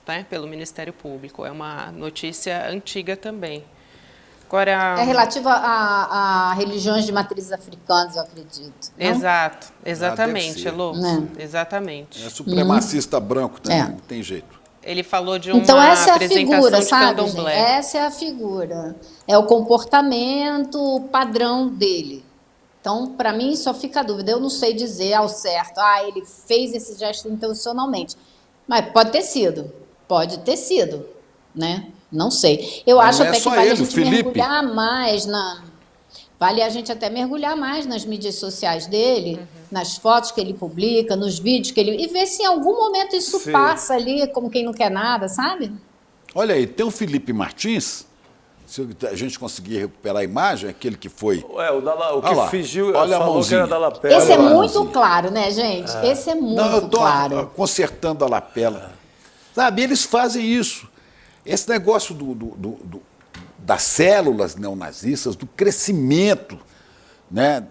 [SPEAKER 4] né, pelo Ministério Público. É uma notícia antiga também. Agora,
[SPEAKER 7] é relativa a religiões de matrizes africanas, eu acredito. Não?
[SPEAKER 4] Exato, exatamente, Elô. Exatamente.
[SPEAKER 6] É supremacista branco também, não tem jeito.
[SPEAKER 4] Ele falou de uma
[SPEAKER 7] então, essa é a
[SPEAKER 4] apresentação
[SPEAKER 7] figura,
[SPEAKER 4] de
[SPEAKER 7] sabe,
[SPEAKER 4] candomblé.
[SPEAKER 7] gente? Essa é a figura. É o comportamento padrão dele. Então, para mim, só fica a dúvida. Eu não sei dizer ao certo, ele fez esse gesto intencionalmente. Mas pode ter sido, né? Não sei. Eu acho até que vale a gente mergulhar mais Vale a gente até mergulhar mais nas mídias sociais dele, nas fotos que ele publica, nos vídeos que ele... E ver se em algum momento isso passa ali, como quem não quer nada, sabe?
[SPEAKER 6] Olha aí, tem o Felipe Martins, se a gente conseguir recuperar a imagem, aquele que foi...
[SPEAKER 5] O que fingiu,
[SPEAKER 6] olha
[SPEAKER 5] falou que era da lapela.
[SPEAKER 7] Esse é muito claro, né, gente? Esse é muito claro.
[SPEAKER 6] Eu estou consertando a lapela. Sabe, eles fazem isso. Esse negócio das células neonazistas, do crescimento, né,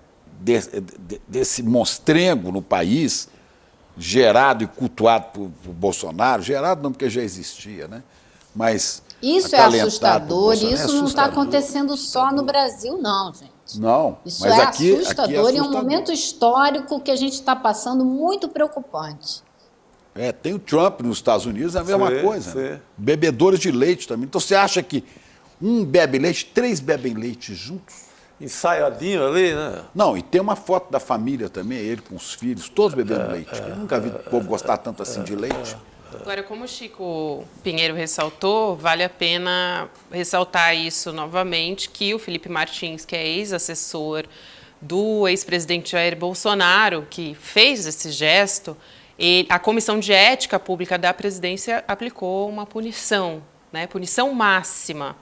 [SPEAKER 6] desse monstrengo no país, gerado e cultuado por Bolsonaro, gerado não porque já existia, né? Mas
[SPEAKER 7] isso é assustador, isso não está acontecendo só no Brasil, não, gente.
[SPEAKER 6] Não,
[SPEAKER 7] isso
[SPEAKER 6] mas
[SPEAKER 7] é
[SPEAKER 6] aqui
[SPEAKER 7] assustador e é um momento histórico que a gente está passando muito preocupante.
[SPEAKER 6] Tem o Trump nos Estados Unidos, é a mesma coisa. Né? Bebedores de leite também. Então você acha que um bebe leite, 3 bebem leite juntos?
[SPEAKER 5] Ensaiadinho ali, né?
[SPEAKER 6] Não, e tem uma foto da família também, ele com os filhos, todos bebendo leite. Eu nunca vi o povo gostar tanto assim de leite.
[SPEAKER 4] Agora, como o Chico Pinheiro ressaltou, vale a pena ressaltar isso novamente, que o Felipe Martins, que é ex-assessor do ex-presidente Jair Bolsonaro, que fez esse gesto, a Comissão de Ética Pública da Presidência aplicou uma punição, né, punição máxima,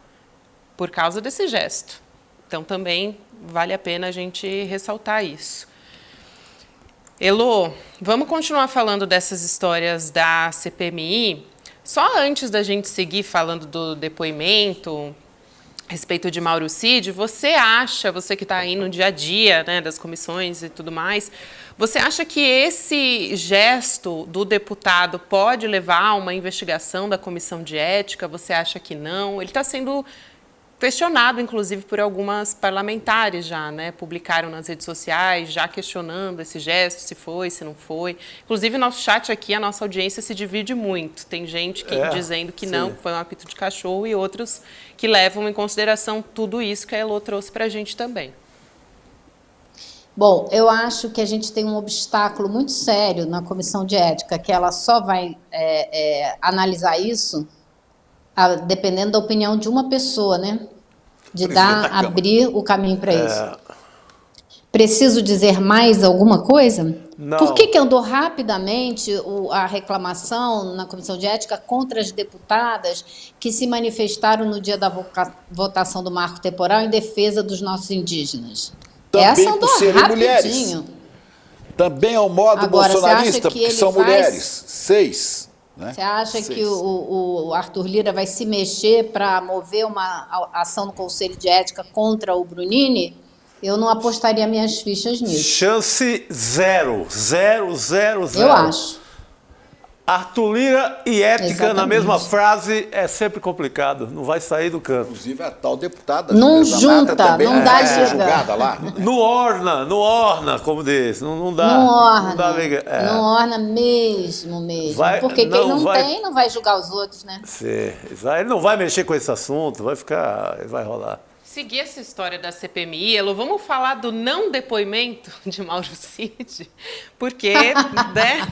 [SPEAKER 4] por causa desse gesto. Então, também vale a pena a gente ressaltar isso. Elô, vamos continuar falando dessas histórias da CPMI. Só antes da gente seguir falando do depoimento a respeito de Mauro Cid, você acha, você que está aí no dia a dia, né, das comissões e tudo mais, você acha que esse gesto do deputado pode levar a uma investigação da comissão de ética? Você acha que não? Ele está sendo questionado, inclusive, por algumas parlamentares já, né? Publicaram nas redes sociais, já questionando esse gesto, se foi, se não foi. Inclusive, nosso chat aqui, a nossa audiência se divide muito. Tem gente que dizendo que não, que foi um apito de cachorro, e outros que levam em consideração tudo isso que a Elô trouxe para a gente também.
[SPEAKER 7] Bom, eu acho que a gente tem um obstáculo muito sério na comissão de ética, que ela só vai analisar isso dependendo da opinião de uma pessoa, né? De abrir o caminho para isso. Preciso dizer mais alguma coisa?
[SPEAKER 5] Não.
[SPEAKER 7] Por que andou rapidamente a reclamação na comissão de ética contra as deputadas que se manifestaram no dia da votação do marco temporal em defesa dos nossos indígenas?
[SPEAKER 6] Também
[SPEAKER 7] Essa
[SPEAKER 6] por
[SPEAKER 7] andou
[SPEAKER 6] serem
[SPEAKER 7] rapidinho.
[SPEAKER 6] mulheres. Também é o modo
[SPEAKER 7] Agora,
[SPEAKER 6] bolsonarista, porque são mulheres. 6. Né?
[SPEAKER 7] Você acha que o Arthur Lira vai se mexer para mover uma ação no Conselho de Ética contra o Brunini? Eu não apostaria minhas fichas nisso.
[SPEAKER 5] Chance zero. Zero, zero, zero.
[SPEAKER 7] Eu acho.
[SPEAKER 5] Arthur Lira e ética
[SPEAKER 7] Exatamente.
[SPEAKER 5] na mesma frase é sempre complicado. Não vai sair do canto.
[SPEAKER 6] Inclusive a tal deputada.
[SPEAKER 7] Não
[SPEAKER 6] Teresa
[SPEAKER 7] junta,
[SPEAKER 6] Mata, também
[SPEAKER 7] não dá
[SPEAKER 6] vai ser
[SPEAKER 7] liga.
[SPEAKER 6] julgada lá.
[SPEAKER 5] Não orna, como diz. Não dá.
[SPEAKER 7] Não orna.
[SPEAKER 5] Não dá liga.
[SPEAKER 7] Não orna mesmo. Porque quem não tem, não vai julgar os outros, né?
[SPEAKER 5] Sim. Ele não vai mexer com esse assunto, vai rolar.
[SPEAKER 4] Seguir essa história da CPMI, Elô, vamos falar do não depoimento de Mauro Cid, porque, né,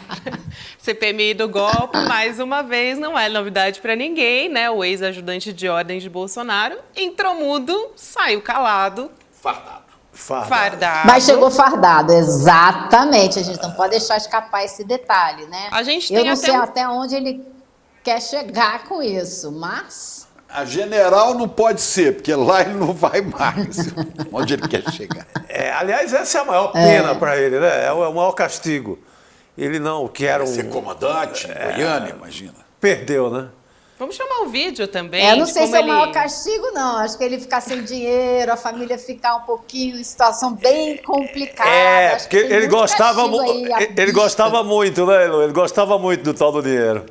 [SPEAKER 4] CPMI do golpe, mais uma vez, não é novidade para ninguém, né? O ex-ajudante de ordem de Bolsonaro entrou mudo, saiu calado. Fardado.
[SPEAKER 7] Mas chegou fardado, exatamente. A gente não pode deixar escapar esse detalhe, né?
[SPEAKER 4] A gente
[SPEAKER 7] Eu
[SPEAKER 4] tem
[SPEAKER 7] não sei até onde ele quer chegar com isso, mas...
[SPEAKER 6] A general não pode ser, porque lá ele não vai mais. Onde ele quer chegar.
[SPEAKER 5] Aliás, essa é a maior pena para ele, né? É o maior castigo. Ele não quer
[SPEAKER 6] ser comandante, Goiânia, imagina.
[SPEAKER 5] Perdeu, né?
[SPEAKER 4] Vamos chamar o vídeo também.
[SPEAKER 7] Eu não sei se é o maior castigo, não. Acho que ele ficar sem dinheiro, a família ficar um pouquinho em situação bem complicada.
[SPEAKER 5] Porque ele gostava muito, né, Elô? Ele gostava muito do tal do dinheiro.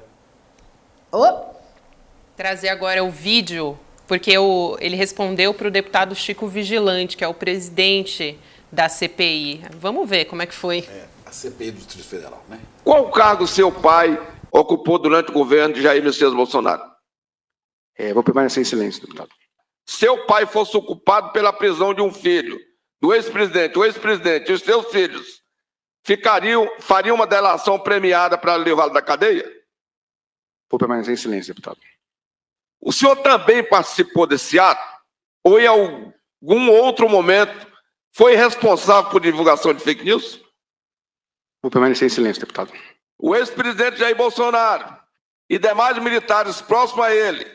[SPEAKER 4] Trazer agora o vídeo, porque ele respondeu para o deputado Chico Vigilante, que é o presidente da CPI. Vamos ver como é que foi.
[SPEAKER 6] A CPI do Distrito Federal, né?
[SPEAKER 3] Qual cargo seu pai ocupou durante o governo de Jair Messias Bolsonaro?
[SPEAKER 11] Vou permanecer em silêncio, deputado.
[SPEAKER 3] Seu pai fosse ocupado pela prisão de um filho do ex-presidente, o ex-presidente e os seus filhos fariam uma delação premiada para levá-lo da cadeia?
[SPEAKER 11] Vou permanecer em silêncio, deputado.
[SPEAKER 3] O senhor também participou desse ato? Ou em algum outro momento foi responsável por divulgação de fake news?
[SPEAKER 11] Vou permanecer em silêncio, deputado.
[SPEAKER 3] O ex-presidente Jair Bolsonaro e demais militares próximos a ele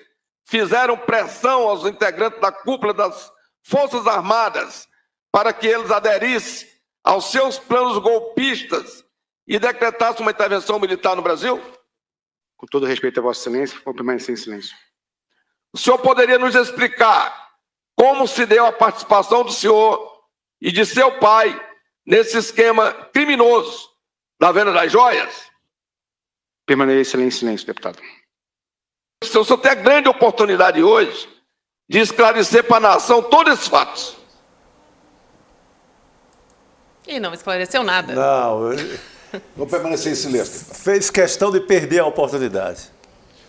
[SPEAKER 3] fizeram pressão aos integrantes da cúpula das Forças Armadas para que eles aderissem aos seus planos golpistas e decretassem uma intervenção militar no Brasil?
[SPEAKER 11] Com todo respeito a Vossa Excelência, vou permanecer em silêncio.
[SPEAKER 3] O senhor poderia nos explicar como se deu a participação do senhor e de seu pai nesse esquema criminoso da venda das joias?
[SPEAKER 11] Permanecer em silêncio, deputado.
[SPEAKER 3] O senhor tem a grande oportunidade hoje de esclarecer para a nação todos esses fatos.
[SPEAKER 4] E não esclareceu nada.
[SPEAKER 5] Não.
[SPEAKER 6] Vou permanecer em silêncio.
[SPEAKER 5] Fez questão de perder a oportunidade.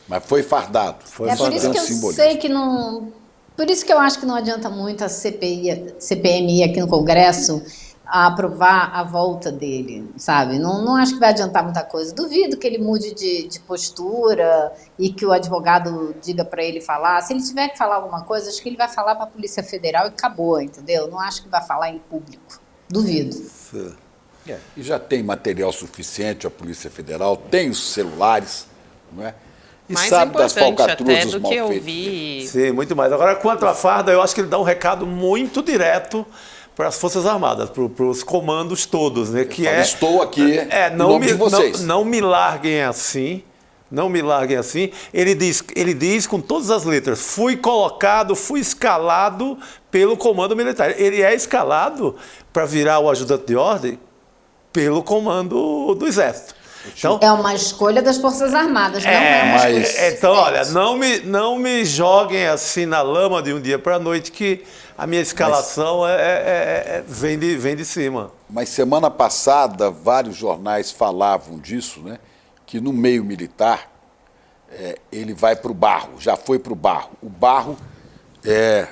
[SPEAKER 6] Mas foi fardado.
[SPEAKER 7] Por isso que eu sei que não... Por isso que eu acho que não adianta muito a CPMI aqui no Congresso a aprovar a volta dele, sabe? Não acho que vai adiantar muita coisa. Duvido que ele mude de postura e que o advogado diga para ele falar. Se ele tiver que falar alguma coisa, acho que ele vai falar para a Polícia Federal e acabou, entendeu? Não acho que vai falar em público. Duvido.
[SPEAKER 6] E já tem material suficiente a Polícia Federal, tem os celulares, não é? E
[SPEAKER 4] mais
[SPEAKER 6] sabe das
[SPEAKER 4] importante
[SPEAKER 6] falcatruas
[SPEAKER 4] até
[SPEAKER 6] dos
[SPEAKER 4] do que eu
[SPEAKER 6] malfeitos.
[SPEAKER 4] vi.
[SPEAKER 5] Sim, muito mais. Agora, quanto à farda, eu acho que ele dá um recado muito direto para as Forças Armadas, para os comandos todos, né? Que
[SPEAKER 6] estou aqui em
[SPEAKER 5] não
[SPEAKER 6] nome de vocês.
[SPEAKER 5] Não me larguem assim, não me larguem assim. Ele diz com todas as letras, fui escalado pelo comando militar. Ele é escalado para virar o ajudante de ordem pelo comando do Exército. Então,
[SPEAKER 7] é uma escolha das Forças Armadas, não é uma escolha.
[SPEAKER 5] Então, olha, não me joguem assim na lama de um dia para a noite, que a minha escalação vem de cima.
[SPEAKER 6] Mas semana passada, vários jornais falavam disso, né? Que no meio militar, ele vai para o barro, já foi para o barro. O barro é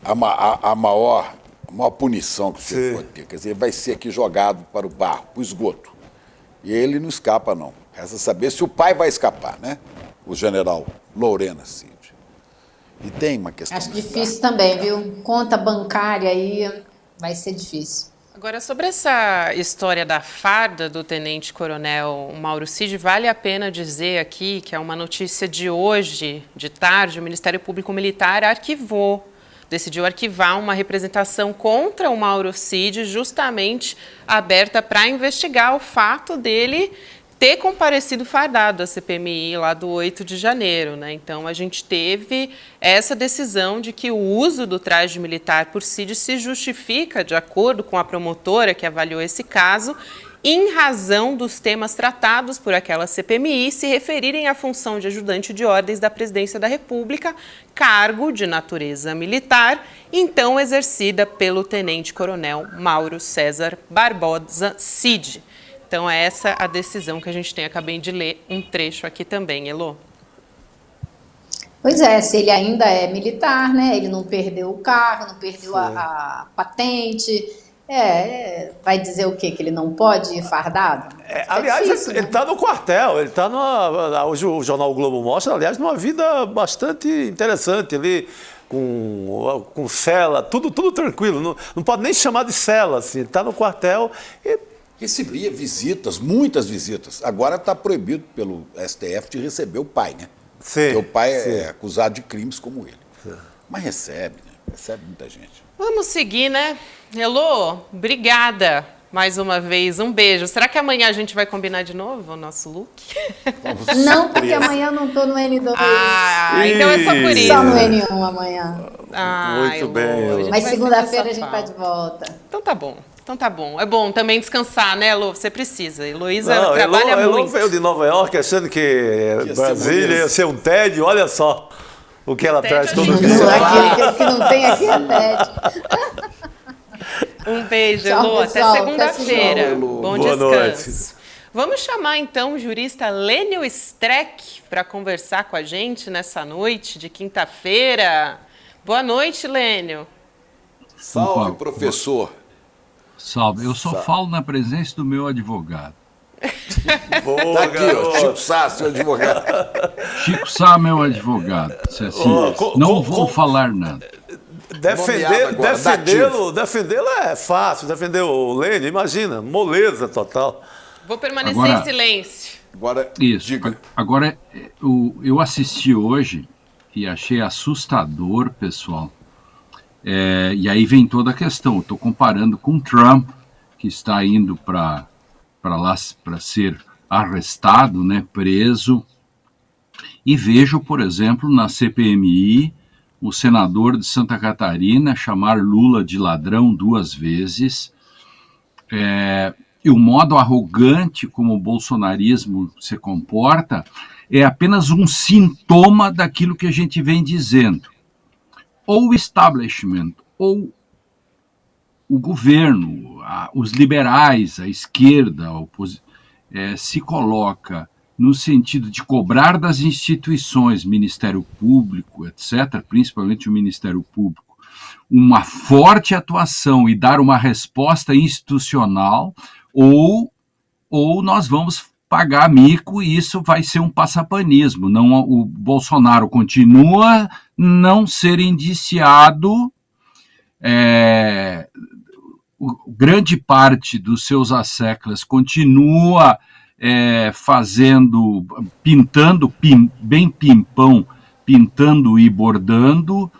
[SPEAKER 6] a maior punição que você pode ter. Quer dizer, vai ser aqui jogado para o barro, para o esgoto. E ele não escapa, não. Resta saber se o pai vai escapar, né? O general Lorena Cid. E tem uma questão...
[SPEAKER 7] Acho difícil também, viu? Conta bancária aí vai ser difícil.
[SPEAKER 4] Agora, sobre essa história da farda do tenente-coronel Mauro Cid, vale a pena dizer aqui que é uma notícia de hoje, de tarde, o Ministério Público Militar decidiu arquivar uma representação contra o Mauro Cid, justamente aberta para investigar o fato dele ter comparecido fardado à CPMI lá do 8 de janeiro, né? Então, a gente teve essa decisão de que o uso do traje militar por Cid se justifica, de acordo com a promotora que avaliou esse caso, em razão dos temas tratados por aquela CPMI se referirem à função de ajudante de ordens da Presidência da República, cargo de natureza militar, então exercida pelo tenente-coronel Mauro César Barbosa Cid. Então, é essa a decisão que a gente tem. Acabei de ler um trecho aqui também, Elô.
[SPEAKER 7] Pois é, se ele ainda é militar, né? Ele não perdeu o carro, não perdeu a patente. Vai dizer o quê? Que ele não pode ir fardado?
[SPEAKER 5] Aliás,
[SPEAKER 7] difícil,
[SPEAKER 5] ele está no quartel, ele está hoje o Jornal o Globo mostra, aliás, numa vida bastante interessante ali, com cela, tudo tranquilo, não pode nem chamar de cela, assim, ele está no quartel e...
[SPEAKER 6] Recebia visitas, muitas visitas. Agora está proibido pelo STF de receber o pai, né?
[SPEAKER 5] Sim.
[SPEAKER 6] Porque o pai é acusado de crimes como ele. Sim. Mas recebe, né? Recebe muita gente.
[SPEAKER 4] Vamos seguir, né? Elô, obrigada mais uma vez. Um beijo. Será que amanhã a gente vai combinar de novo o nosso look?
[SPEAKER 7] Não, porque amanhã eu não estou no N2.
[SPEAKER 4] Então é só por isso.
[SPEAKER 7] Só no N1 amanhã.
[SPEAKER 5] Muito bem.
[SPEAKER 7] Mas segunda-feira a gente está de volta.
[SPEAKER 4] Então tá bom. É bom também descansar, né, Elô? Você precisa. Heloísa trabalha muito.
[SPEAKER 5] Elô veio de Nova York achando que Brasília ia ser um tédio. Olha só o que ela traz todo dia.
[SPEAKER 7] Aquilo que não tem aqui é tédio.
[SPEAKER 4] Um beijo,
[SPEAKER 7] Tchau,
[SPEAKER 4] Elô.
[SPEAKER 7] pessoal.
[SPEAKER 4] Até segunda-feira. Bom descanso.
[SPEAKER 5] Noite.
[SPEAKER 4] Vamos chamar, então, o jurista Lênio Streck para conversar com a gente nessa noite de quinta-feira. Boa noite, Lênio.
[SPEAKER 6] Salve, professor.
[SPEAKER 12] Salve. Eu só falo na presença do meu advogado.
[SPEAKER 6] Boa, tá aqui, ó, Chico Sá, seu advogado.
[SPEAKER 12] Chico Sá, meu advogado. Disse assim, não vou falar nada.
[SPEAKER 5] Defendê-lo é fácil, defender o Lênio, imagina, moleza total.
[SPEAKER 4] Vou permanecer em silêncio.
[SPEAKER 12] Agora, eu assisti hoje e achei assustador, pessoal. E aí vem toda a questão. Estou comparando com Trump, que está indo para lá para ser arrestado, né, preso. E vejo, por exemplo, na CPMI, o senador de Santa Catarina chamar Lula de ladrão 2 vezes. E o modo arrogante como o bolsonarismo se comporta é apenas um sintoma daquilo que a gente vem dizendo. Ou o establishment, ou o governo, os liberais, a esquerda, se coloca no sentido de cobrar das instituições, Ministério Público, etc., principalmente o Ministério Público, uma forte atuação e dar uma resposta institucional, ou nós vamos pagar mico e isso vai ser um passapanismo. Não, o Bolsonaro continua não ser indiciado, grande parte dos seus asseclas continua pintando, bem pimpão, pintando e bordando,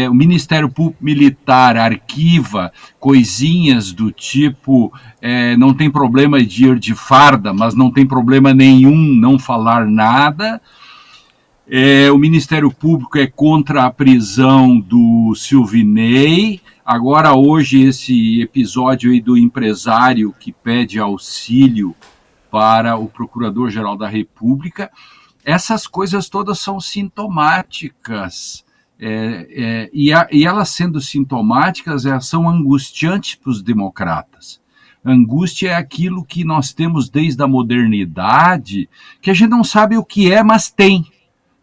[SPEAKER 12] o Ministério Público Militar arquiva coisinhas do tipo, não tem problema de ir de farda, mas não tem problema nenhum não falar nada. O Ministério Público é contra a prisão do Silvinei. Agora, hoje, esse episódio aí do empresário que pede auxílio para o Procurador-Geral da República, essas coisas todas são sintomáticas. E elas sendo sintomáticas, são angustiantes para os democratas. Angústia é aquilo que nós temos desde a modernidade, que a gente não sabe o que é, mas tem.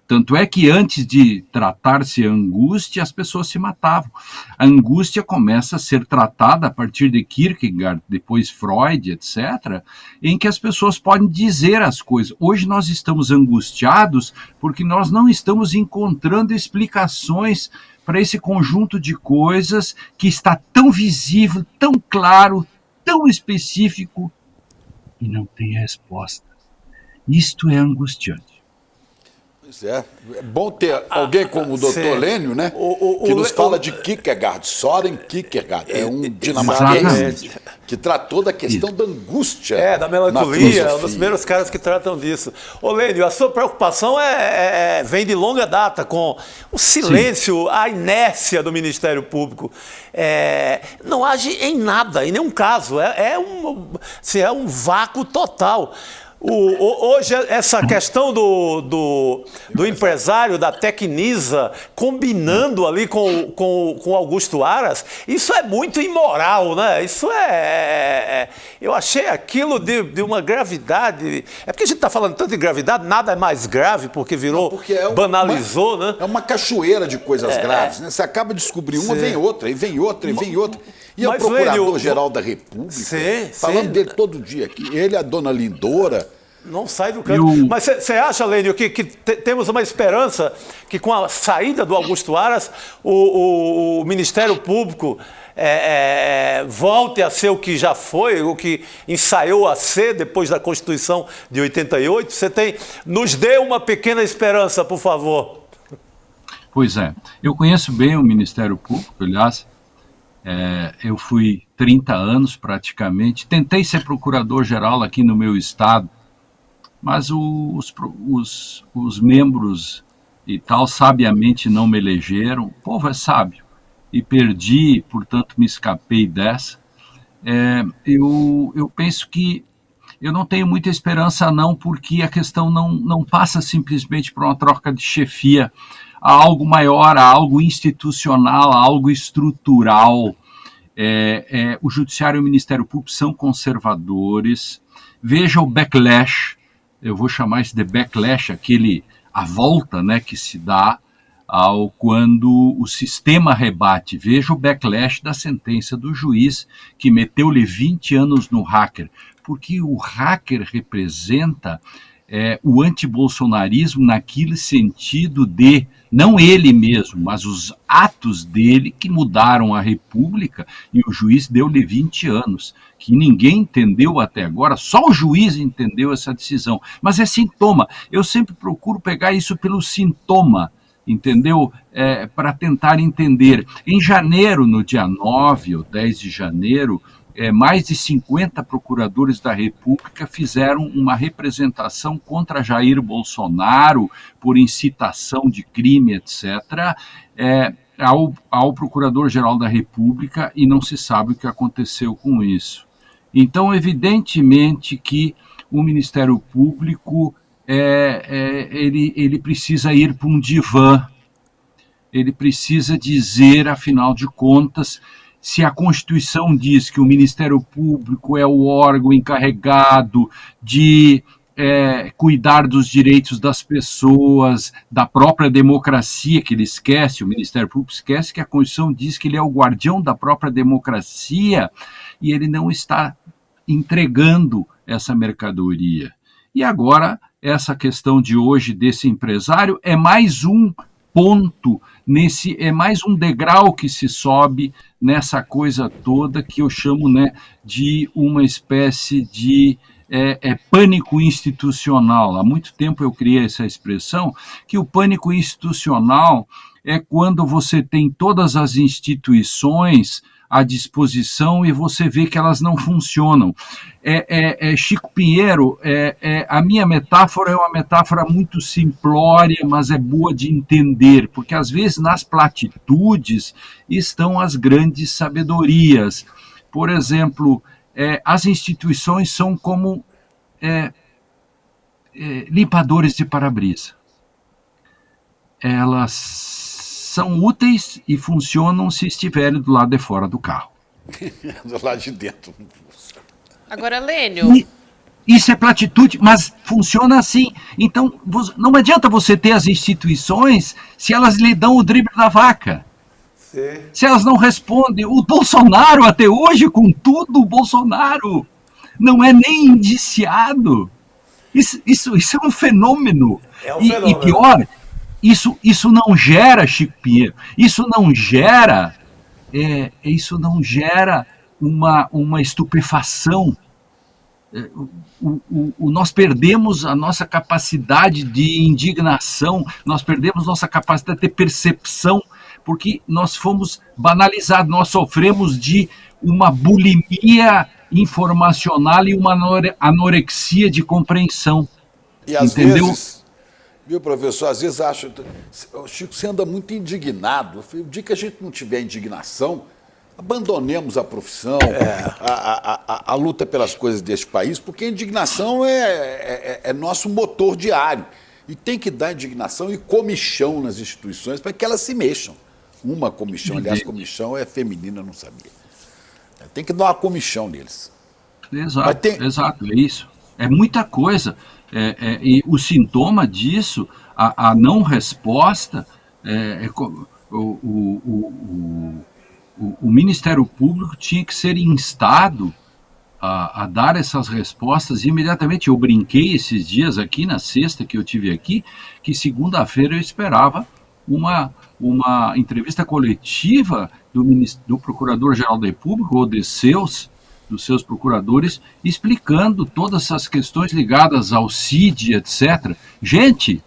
[SPEAKER 12] Tanto é que antes de tratar-se angústia, as pessoas se matavam. A angústia começa a ser tratada a partir de Kierkegaard, depois Freud, etc., em que as pessoas podem dizer as coisas. Hoje nós estamos angustiados porque nós não estamos encontrando explicações para esse conjunto de coisas que está tão visível, tão claro, tão específico e não tem resposta. Isto é angustiante.
[SPEAKER 6] É bom ter alguém como o Dr. Lênio, né? Que nos fala de Kierkegaard, Søren Kierkegaard. É um dinamarquês que tratou da questão da angústia.
[SPEAKER 5] Da melancolia, um dos primeiros caras que tratam disso. Ô Lênio, a sua preocupação vem de longa data com o silêncio, a inércia do Ministério Público. Não age em nada, em nenhum caso. É um vácuo total. Hoje, essa questão do empresário, da Tecnisa, combinando ali com Augusto Aras, isso é muito imoral, né? Isso eu achei aquilo de uma gravidade. É porque a gente está falando tanto de gravidade, nada é mais grave, porque banalizou, né?
[SPEAKER 6] É uma cachoeira de coisas graves, né? Você acaba de descobrir uma, vem outra, e vem outra, e vem outra. E o Procurador-Geral da República, falando dele todo dia aqui, ele, a dona Lindora...
[SPEAKER 5] Não sai do canto. Mas você acha, Lênio, que temos uma esperança que com a saída do Augusto Aras, o Ministério Público volte a ser o que já foi, o que ensaiou a ser depois da Constituição de 88? Nos dê uma pequena esperança, por favor.
[SPEAKER 12] Pois é. Eu conheço bem o Ministério Público, aliás. Eu fui 30 anos praticamente. Tentei ser procurador-geral aqui no meu estado, mas os membros e tal sabiamente não me elegeram. O povo é sábio e perdi, portanto me escapei dessa. Eu penso que eu não tenho muita esperança não, porque a questão não passa simplesmente por uma troca de chefia. Há algo maior, há algo institucional, há algo estrutural. O Judiciário e o Ministério Público são conservadores. Veja o backlash, eu vou chamar isso de backlash, a volta, né, que se dá quando o sistema rebate. Veja o backlash da sentença do juiz que meteu-lhe 20 anos no hacker, porque o hacker representa o antibolsonarismo naquele sentido de, não ele mesmo, mas os atos dele que mudaram a República, e o juiz deu-lhe 20 anos, que ninguém entendeu até agora, só o juiz entendeu essa decisão. Mas é sintoma, eu sempre procuro pegar isso pelo sintoma, entendeu? Para tentar entender. Em janeiro, no dia 9 ou 10 de janeiro, mais de 50 procuradores da República fizeram uma representação contra Jair Bolsonaro por incitação de crime, etc., ao Procurador-Geral da República, e não se sabe o que aconteceu com isso. Então, evidentemente que o Ministério Público ele precisa ir para um divã, ele precisa dizer, afinal de contas, se a Constituição diz que o Ministério Público é o órgão encarregado de cuidar dos direitos das pessoas, da própria democracia, que ele esquece, o Ministério Público esquece que a Constituição diz que ele é o guardião da própria democracia, e ele não está entregando essa mercadoria. E agora, essa questão de hoje desse empresário é mais um ponto, é mais um degrau que se sobe nessa coisa toda que eu chamo, né, de uma espécie de pânico institucional. Há muito tempo eu criei essa expressão, que o pânico institucional é quando você tem todas as instituições à disposição e você vê que elas não funcionam. Chico Pinheiro, a minha metáfora é uma metáfora muito simplória, mas é boa de entender, porque às vezes nas platitudes estão as grandes sabedorias. Por exemplo, as instituições são como limpadores de para-brisa. Elas são úteis e funcionam se estiverem do lado de fora do carro.
[SPEAKER 6] Do lado de dentro.
[SPEAKER 4] Agora, Lênio...
[SPEAKER 12] Isso é platitude, mas funciona assim. Então, não adianta você ter as instituições se elas lhe dão o drible da vaca. Sim. Se elas não respondem. O Bolsonaro, até hoje, com tudo, o Bolsonaro não é nem indiciado. Isso é um fenômeno.
[SPEAKER 5] É um fenômeno.
[SPEAKER 12] E pior... Isso não gera, Chico Pinheiro, isso não gera uma estupefação. Nós perdemos a nossa capacidade de indignação, nós perdemos nossa capacidade de ter percepção, porque nós fomos banalizados, nós sofremos de uma bulimia informacional e uma anorexia de compreensão.
[SPEAKER 6] E às
[SPEAKER 12] entendeu?
[SPEAKER 6] Vezes... Viu, professor? Às vezes acho... Chico, você anda muito indignado. O dia que a gente não tiver indignação, abandonemos a profissão, a luta pelas coisas deste país, porque a indignação é nosso motor diário. E tem que dar indignação e comichão nas instituições para que elas se mexam. Uma comichão, aliás, comichão é feminina, eu não sabia. Tem que dar uma comichão neles.
[SPEAKER 12] Exato, exato, é isso. É muita coisa. E o sintoma disso, a não resposta, o Ministério Público tinha que ser instado a dar essas respostas imediatamente. Eu brinquei esses dias aqui, na sexta que eu tive aqui, que segunda-feira eu esperava uma entrevista coletiva do Procurador-Geral da República, ou dos seus procuradores, explicando todas essas questões ligadas ao CID, etc. Gente,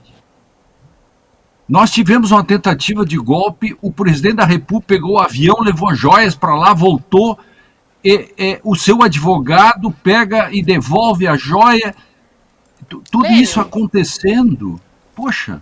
[SPEAKER 12] nós tivemos uma tentativa de golpe, o presidente da República pegou o avião, levou joias para lá, voltou, o seu advogado pega e devolve a joia, tudo isso acontecendo. Poxa...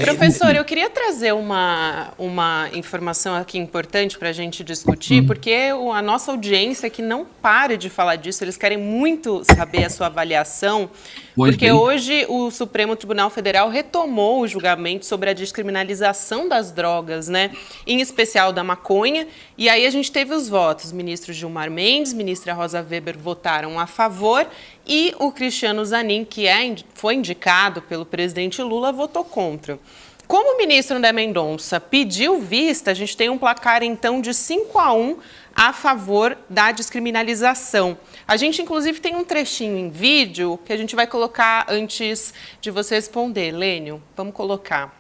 [SPEAKER 4] Professor, eu queria trazer uma informação aqui importante para a gente discutir, porque a nossa audiência que não para de falar disso, eles querem muito saber a sua avaliação, porque hoje o Supremo Tribunal Federal retomou o julgamento sobre a descriminalização das drogas, né? Em especial da maconha, e aí a gente teve os votos. Ministro Gilmar Mendes, ministra Rosa Weber votaram a favor, e o Cristiano Zanin, que foi indicado pelo presidente Lula, votou contra. Como o ministro André Mendonça pediu vista, a gente tem um placar, então, de 5-1 a favor da descriminalização. A gente, inclusive, tem um trechinho em vídeo que a gente vai colocar antes de você responder. Lênio, vamos colocar.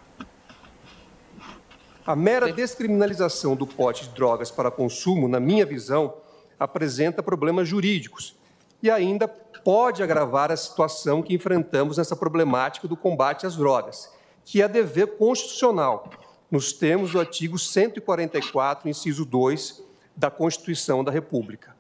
[SPEAKER 13] A mera descriminalização do pote de drogas para consumo, na minha visão, apresenta problemas jurídicos e ainda pode agravar a situação que enfrentamos nessa problemática do combate às drogas, que é dever constitucional, nos termos do artigo 144, inciso 2, da Constituição da República.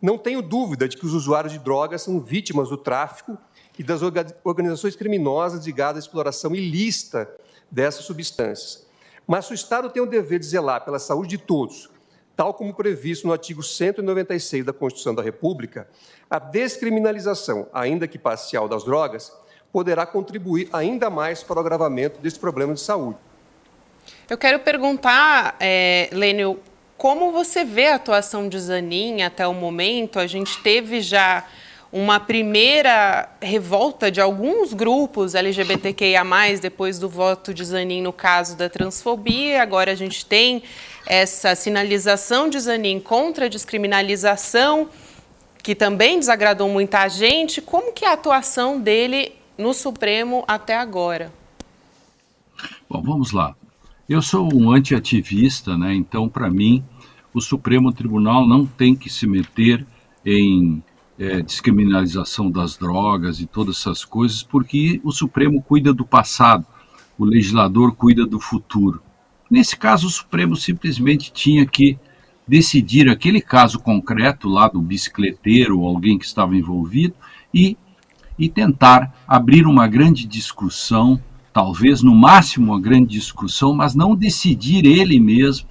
[SPEAKER 13] Não tenho dúvida de que os usuários de drogas são vítimas do tráfico e das organizações criminosas ligadas à exploração ilícita dessas substâncias. Mas o Estado tem o dever de zelar pela saúde de todos, tal como previsto no artigo 196 da Constituição da República. A descriminalização, ainda que parcial, das drogas poderá contribuir ainda mais para o agravamento desse problema de saúde.
[SPEAKER 4] Eu quero perguntar, Lênio, como você vê a atuação de Zanin até o momento? A gente teve já uma primeira revolta de alguns grupos LGBTQIA+, depois do voto de Zanin no caso da transfobia. Agora a gente tem essa sinalização de Zanin contra a descriminalização, que também desagradou muita gente. Como que é a atuação dele no Supremo até agora?
[SPEAKER 12] Bom, vamos lá. Eu sou um antiativista, né? Então, para mim, o Supremo Tribunal não tem que se meter em descriminalização das drogas e todas essas coisas, porque o Supremo cuida do passado, o legislador cuida do futuro. Nesse caso, o Supremo simplesmente tinha que decidir aquele caso concreto lá do bicicleteiro ou alguém que estava envolvido e tentar abrir uma grande discussão, talvez no máximo uma grande discussão, mas não decidir ele mesmo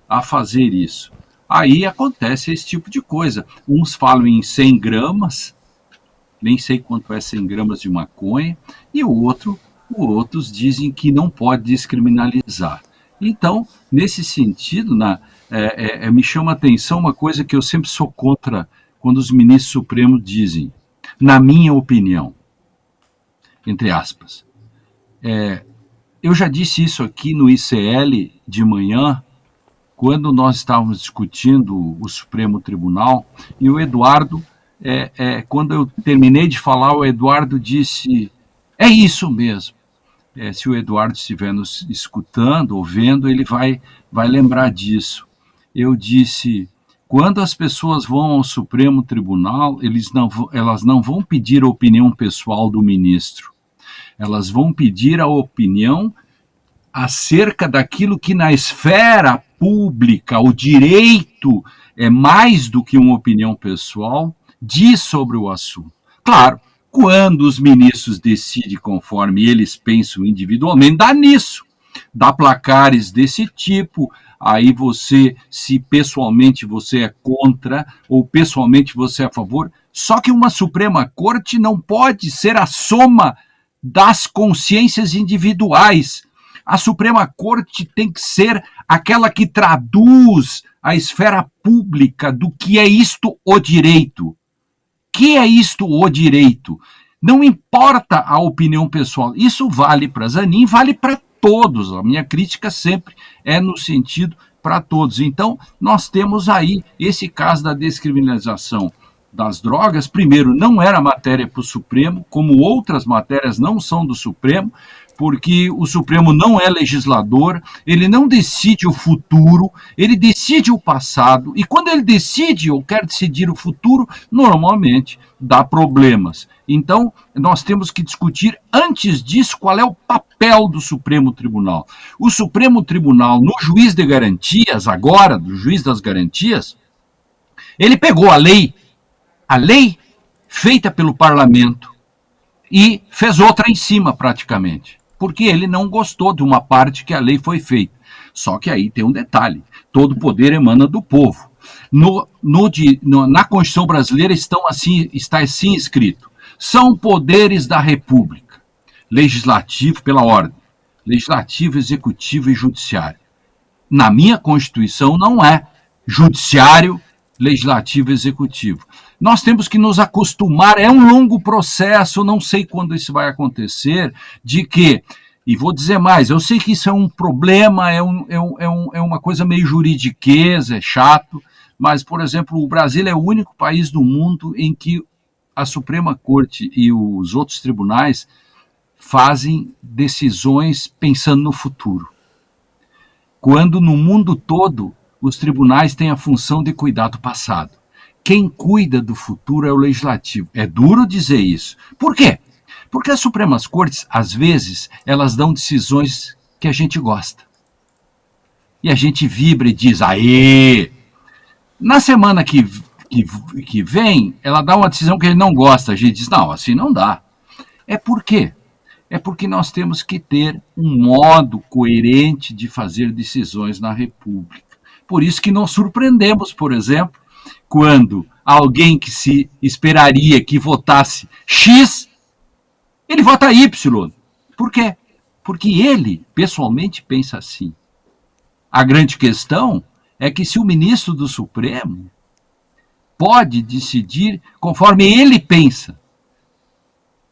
[SPEAKER 12] a fazer isso. Aí acontece esse tipo de coisa. Uns falam em 100 gramas, nem sei quanto é 100 gramas de maconha, e outros dizem que não pode descriminalizar. Então, nesse sentido, me chama a atenção uma coisa que eu sempre sou contra quando os ministros supremos dizem, na minha opinião, entre aspas. Eu já disse isso aqui no ICL de manhã, quando nós estávamos discutindo o Supremo Tribunal, e o Eduardo, quando eu terminei de falar, o Eduardo disse, é isso mesmo. Se o Eduardo estiver nos escutando ou vendo, ele vai lembrar disso. Eu disse, quando as pessoas vão ao Supremo Tribunal, elas não vão pedir a opinião pessoal do ministro. Elas vão pedir a opinião acerca daquilo que na esfera pública, o direito é mais do que uma opinião pessoal, diz sobre o assunto. Claro, quando os ministros decidem conforme eles pensam individualmente, dá nisso. Dá placares desse tipo, aí você, se pessoalmente você é contra ou pessoalmente você é a favor, só que uma Suprema Corte não pode ser a soma das consciências individuais. A Suprema Corte tem que ser aquela que traduz a esfera pública do que é isto o direito. Que é isto o direito? Não importa a opinião pessoal. Isso vale para Zanin, vale para todos. A minha crítica sempre é no sentido para todos. Então, nós temos aí esse caso da descriminalização das drogas. Primeiro, não era matéria para o Supremo, como outras matérias não são do Supremo, porque o Supremo não é legislador, ele não decide o futuro, ele decide o passado, e quando ele decide ou quer decidir o futuro, normalmente dá problemas. Então, nós temos que discutir, antes disso, qual é o papel do Supremo Tribunal. O Supremo Tribunal, no juiz de garantias, agora, do juiz das garantias, ele pegou a lei feita pelo parlamento, e fez outra em cima, praticamente, porque ele não gostou de uma parte que a lei foi feita. Só que aí tem um detalhe, todo poder emana do povo. Na Constituição brasileira está assim escrito, são poderes da República, legislativo pela ordem, legislativo, executivo e judiciário. Na minha Constituição não é judiciário, legislativo e executivo. Nós temos que nos acostumar, é um longo processo, não sei quando isso vai acontecer, de que, e vou dizer mais, eu sei que isso é um problema, é uma coisa meio juridiqueza, é chato, mas, por exemplo, o Brasil é o único país do mundo em que a Suprema Corte e os outros tribunais fazem decisões pensando no futuro. Quando no mundo todo os tribunais têm a função de cuidar do passado. Quem cuida do futuro é o legislativo. É duro dizer isso. Por quê? Porque as Supremas Cortes, às vezes, elas dão decisões que a gente gosta. E a gente vibra e diz, aê! Na semana que vem, ela dá uma decisão que a gente não gosta. A gente diz, não, assim não dá. É por quê? É porque nós temos que ter um modo coerente de fazer decisões na República. Por isso que nós surpreendemos, por exemplo, quando alguém que se esperaria que votasse X, ele vota Y. Por quê? Porque ele, pessoalmente, pensa assim. A grande questão é que se o ministro do Supremo pode decidir conforme ele pensa,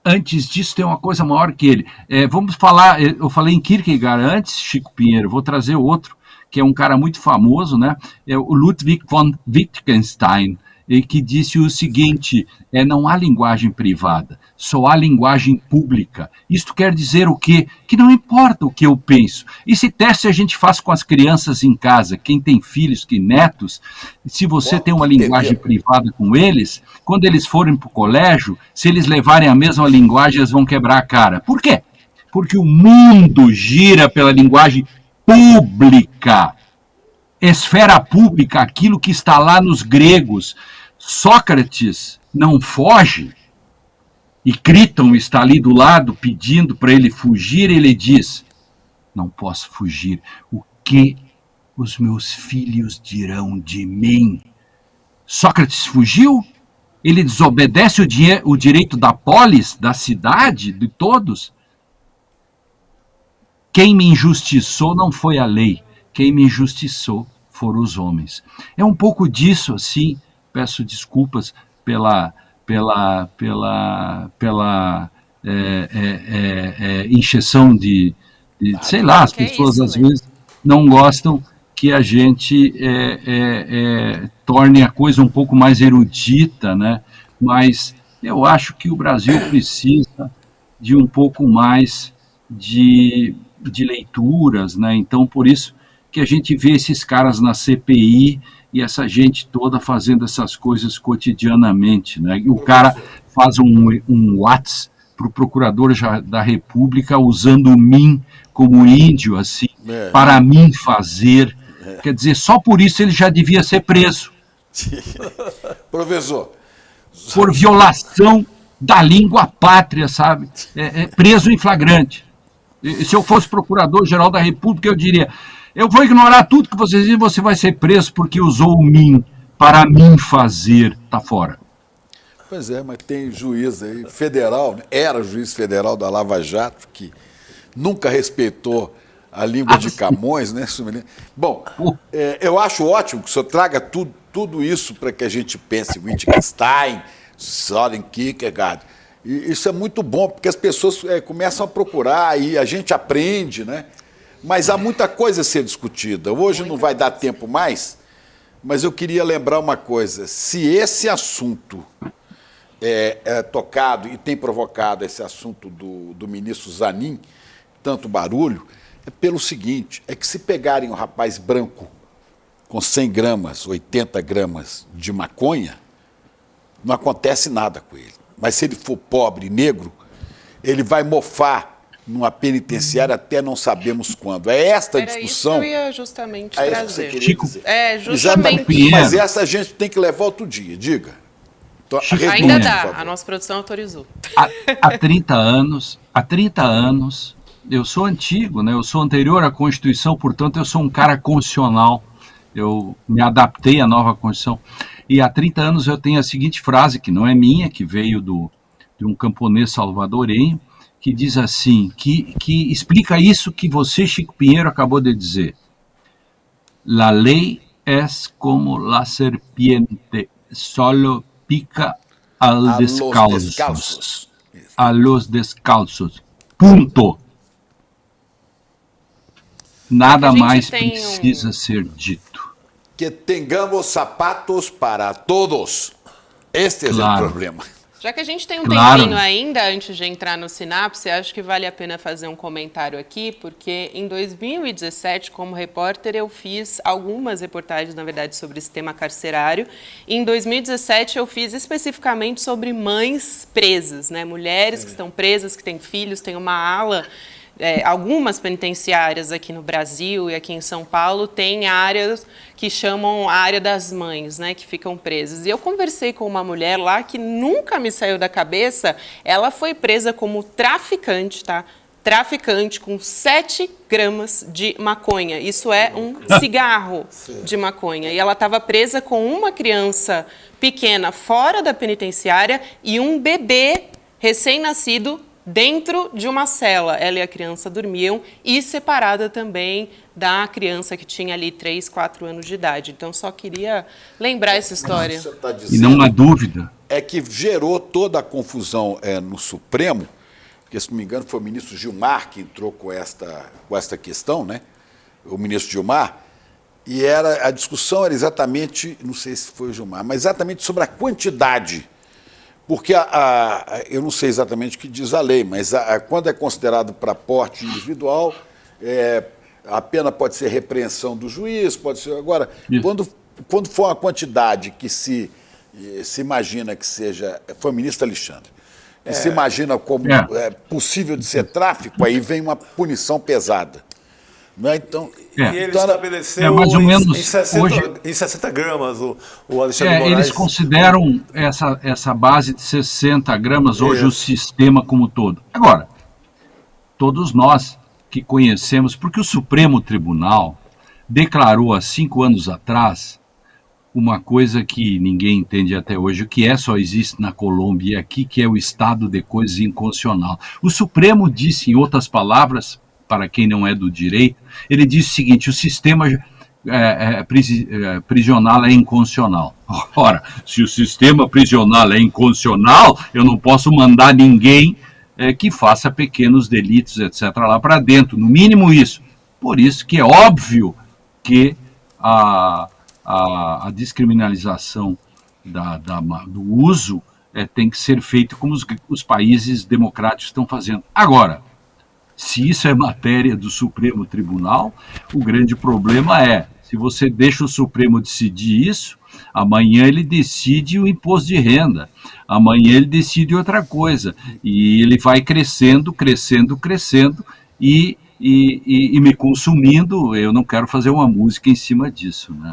[SPEAKER 12] antes disso tem uma coisa maior que ele. Vamos falar, eu falei em Kierkegaard antes, Chico Pinheiro, vou trazer outro, que é um cara muito famoso, né? É o Ludwig von Wittgenstein. e que disse o seguinte, não há linguagem privada, só há linguagem pública. Isto quer dizer o quê? Que não importa o que eu penso. Esse teste a gente faz com as crianças em casa, quem tem filhos, que netos, se você tem uma linguagem privada com eles, quando eles forem para o colégio, se eles levarem a mesma linguagem, eles vão quebrar a cara. Por quê? Porque o mundo gira pela linguagem pública. Esfera pública, aquilo que está lá nos gregos. Sócrates não foge, e Críton está ali do lado pedindo para ele fugir, ele diz, não posso fugir, o que os meus filhos dirão de mim? Sócrates fugiu? Ele desobedece o direito da polis, da cidade, de todos? Quem me injustiçou não foi a lei, quem me injustiçou foram os homens. É um pouco disso, assim, peço desculpas pela encheção de sei lá, as pessoas às vezes não gostam que a gente torne a coisa um pouco mais erudita, né? Mas eu acho que o Brasil precisa de um pouco mais de leituras, né? Então, por isso que a gente vê esses caras na CPI e essa gente toda fazendo essas coisas cotidianamente, né? E o cara faz um WhatsApp para o procurador da República usando o mim como índio, assim, para mim fazer. Quer dizer, só por isso ele já devia ser preso.
[SPEAKER 6] Professor.
[SPEAKER 12] Por violação da língua pátria, sabe? Preso em flagrante. Se eu fosse procurador-geral da República, eu diria, eu vou ignorar tudo que vocês dizem, você vai ser preso porque usou o mim para mim fazer, tá fora.
[SPEAKER 6] Pois é, mas tem juiz aí, federal, era juiz federal da Lava Jato, que nunca respeitou a língua de Camões, né? Bom, eu acho ótimo que o senhor traga tudo isso para que a gente pense, Wittgenstein, Søren Kierkegaard. E isso é muito bom, porque as pessoas começam a procurar e a gente aprende, né? Mas há muita coisa a ser discutida. Hoje não vai dar tempo mais, mas eu queria lembrar uma coisa. Se esse assunto é tocado e tem provocado esse assunto do ministro Zanin, tanto barulho, é pelo seguinte, é que se pegarem um rapaz branco com 100 gramas, 80 gramas de maconha, não acontece nada com ele. Mas se ele for pobre e negro, ele vai mofar numa penitenciária até não sabemos quando. É esta discussão.
[SPEAKER 4] Isso que eu ia justamente trazer.
[SPEAKER 6] Justamente. Mas essa a gente tem que levar outro dia, diga. Então,
[SPEAKER 4] ainda dá, a nossa produção autorizou.
[SPEAKER 12] Há 30 anos, eu sou antigo, né? Eu sou anterior à Constituição, portanto eu sou um cara constitucional. Eu me adaptei à nova Constituição. E há 30 anos eu tenho a seguinte frase, que não é minha, que veio de um camponês salvadorenho, que diz assim, que explica isso que você, Chico Pinheiro, acabou de dizer. La ley es como la serpiente, solo pica a los descalzos. A los descalzos. Ponto. Nada mais precisa ser dito.
[SPEAKER 6] Que tenhamos sapatos para todos. Este é o problema.
[SPEAKER 4] Já que a gente tem um tempinho ainda, antes de entrar no Sinapse, acho que vale a pena fazer um comentário aqui, porque em 2017, como repórter, eu fiz algumas reportagens, na verdade, sobre o sistema carcerário. E em 2017, eu fiz especificamente sobre mães presas, né? Mulheres que estão presas, que têm filhos, tem uma ala... algumas penitenciárias aqui no Brasil e aqui em São Paulo têm áreas que chamam a área das mães, né, que ficam presas. E eu conversei com uma mulher lá que nunca me saiu da cabeça, ela foi presa como traficante, tá? Traficante com 7 gramas de maconha. Isso é um cigarro de maconha. E ela estava presa com uma criança pequena fora da penitenciária e um bebê recém-nascido dentro de uma cela. Ela e a criança dormiam e separada também da criança que tinha ali 3, 4 anos de idade. Então, só queria lembrar essa história.
[SPEAKER 12] E não há dúvida.
[SPEAKER 6] É que gerou toda a confusão no Supremo, porque, se não me engano, foi o ministro Gilmar que entrou com esta questão, né? O ministro Gilmar, E a discussão era exatamente, não sei se foi o Gilmar, mas exatamente sobre a quantidade. Porque eu não sei exatamente o que diz a lei, mas quando é considerado para porte individual, a pena pode ser repreensão do juiz, pode ser... Agora, quando for uma quantidade que se imagina que seja... Foi o ministro Alexandre. Que se imagina como possível de ser tráfico, aí vem uma punição pesada. Não é? Então,
[SPEAKER 5] e ele estabeleceu
[SPEAKER 12] mais ou menos
[SPEAKER 5] em 60 gramas o Alexandre Moraes.
[SPEAKER 12] Eles consideram essa base de 60 gramas hoje o sistema como todo. Agora, todos nós que conhecemos, porque o Supremo Tribunal declarou há 5 anos atrás uma coisa que ninguém entende até hoje, o que só existe na Colômbia e aqui, que é o estado de coisas inconstitucional. O Supremo disse, em outras palavras, para quem não é do direito, ele disse o seguinte: o sistema prisional é inconstitucional. Ora, se o sistema prisional é inconstitucional, eu não posso mandar ninguém que faça pequenos delitos, etc., lá para dentro, no mínimo isso. Por isso que é óbvio que a descriminalização do uso tem que ser feito como os países democráticos estão fazendo. Agora, se isso é matéria do Supremo Tribunal, o grande problema se você deixa o Supremo decidir isso, amanhã ele decide o imposto de renda, amanhã ele decide outra coisa, e ele vai crescendo, e me consumindo. Eu não quero fazer uma música em cima disso, né?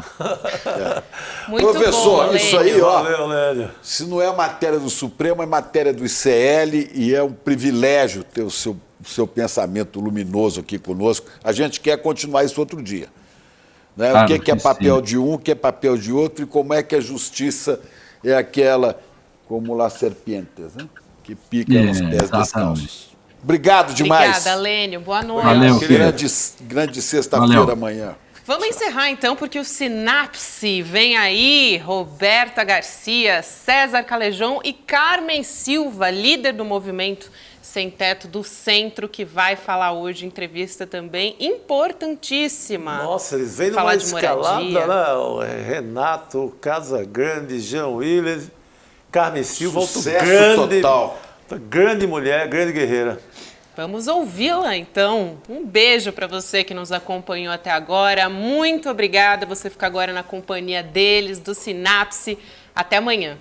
[SPEAKER 7] Muito
[SPEAKER 6] professor,
[SPEAKER 7] bom,
[SPEAKER 6] isso aí,
[SPEAKER 5] Valeu,
[SPEAKER 6] se não é matéria do Supremo, é matéria do ICL, e é um privilégio ter o seu pensamento luminoso aqui conosco. A gente quer continuar isso outro dia. Né? Claro, o que é papel de um, o que é papel de outro, e como é que a justiça é aquela, como las serpientes, né? Que pica nos pés descalços. Obrigado demais.
[SPEAKER 4] Obrigada, Lênio. Boa noite.
[SPEAKER 12] Valeu,
[SPEAKER 6] grande sexta-feira amanhã.
[SPEAKER 4] Vamos encerrar então, porque o Sinapse vem aí. Roberta Garcia, César Calejão e Carmen Silva, líder do movimento Sem Teto do Centro, que vai falar hoje, entrevista também importantíssima.
[SPEAKER 5] Nossa, eles vêm numa escalada, né? O Renato, Casagrande, Jean Willis, Carmen Silva,
[SPEAKER 6] total.
[SPEAKER 5] Grande mulher, grande guerreira.
[SPEAKER 4] Vamos ouvi-la, então. Um beijo para você que nos acompanhou até agora. Muito obrigada. Você fica agora na companhia deles, do Sinapse. Até amanhã.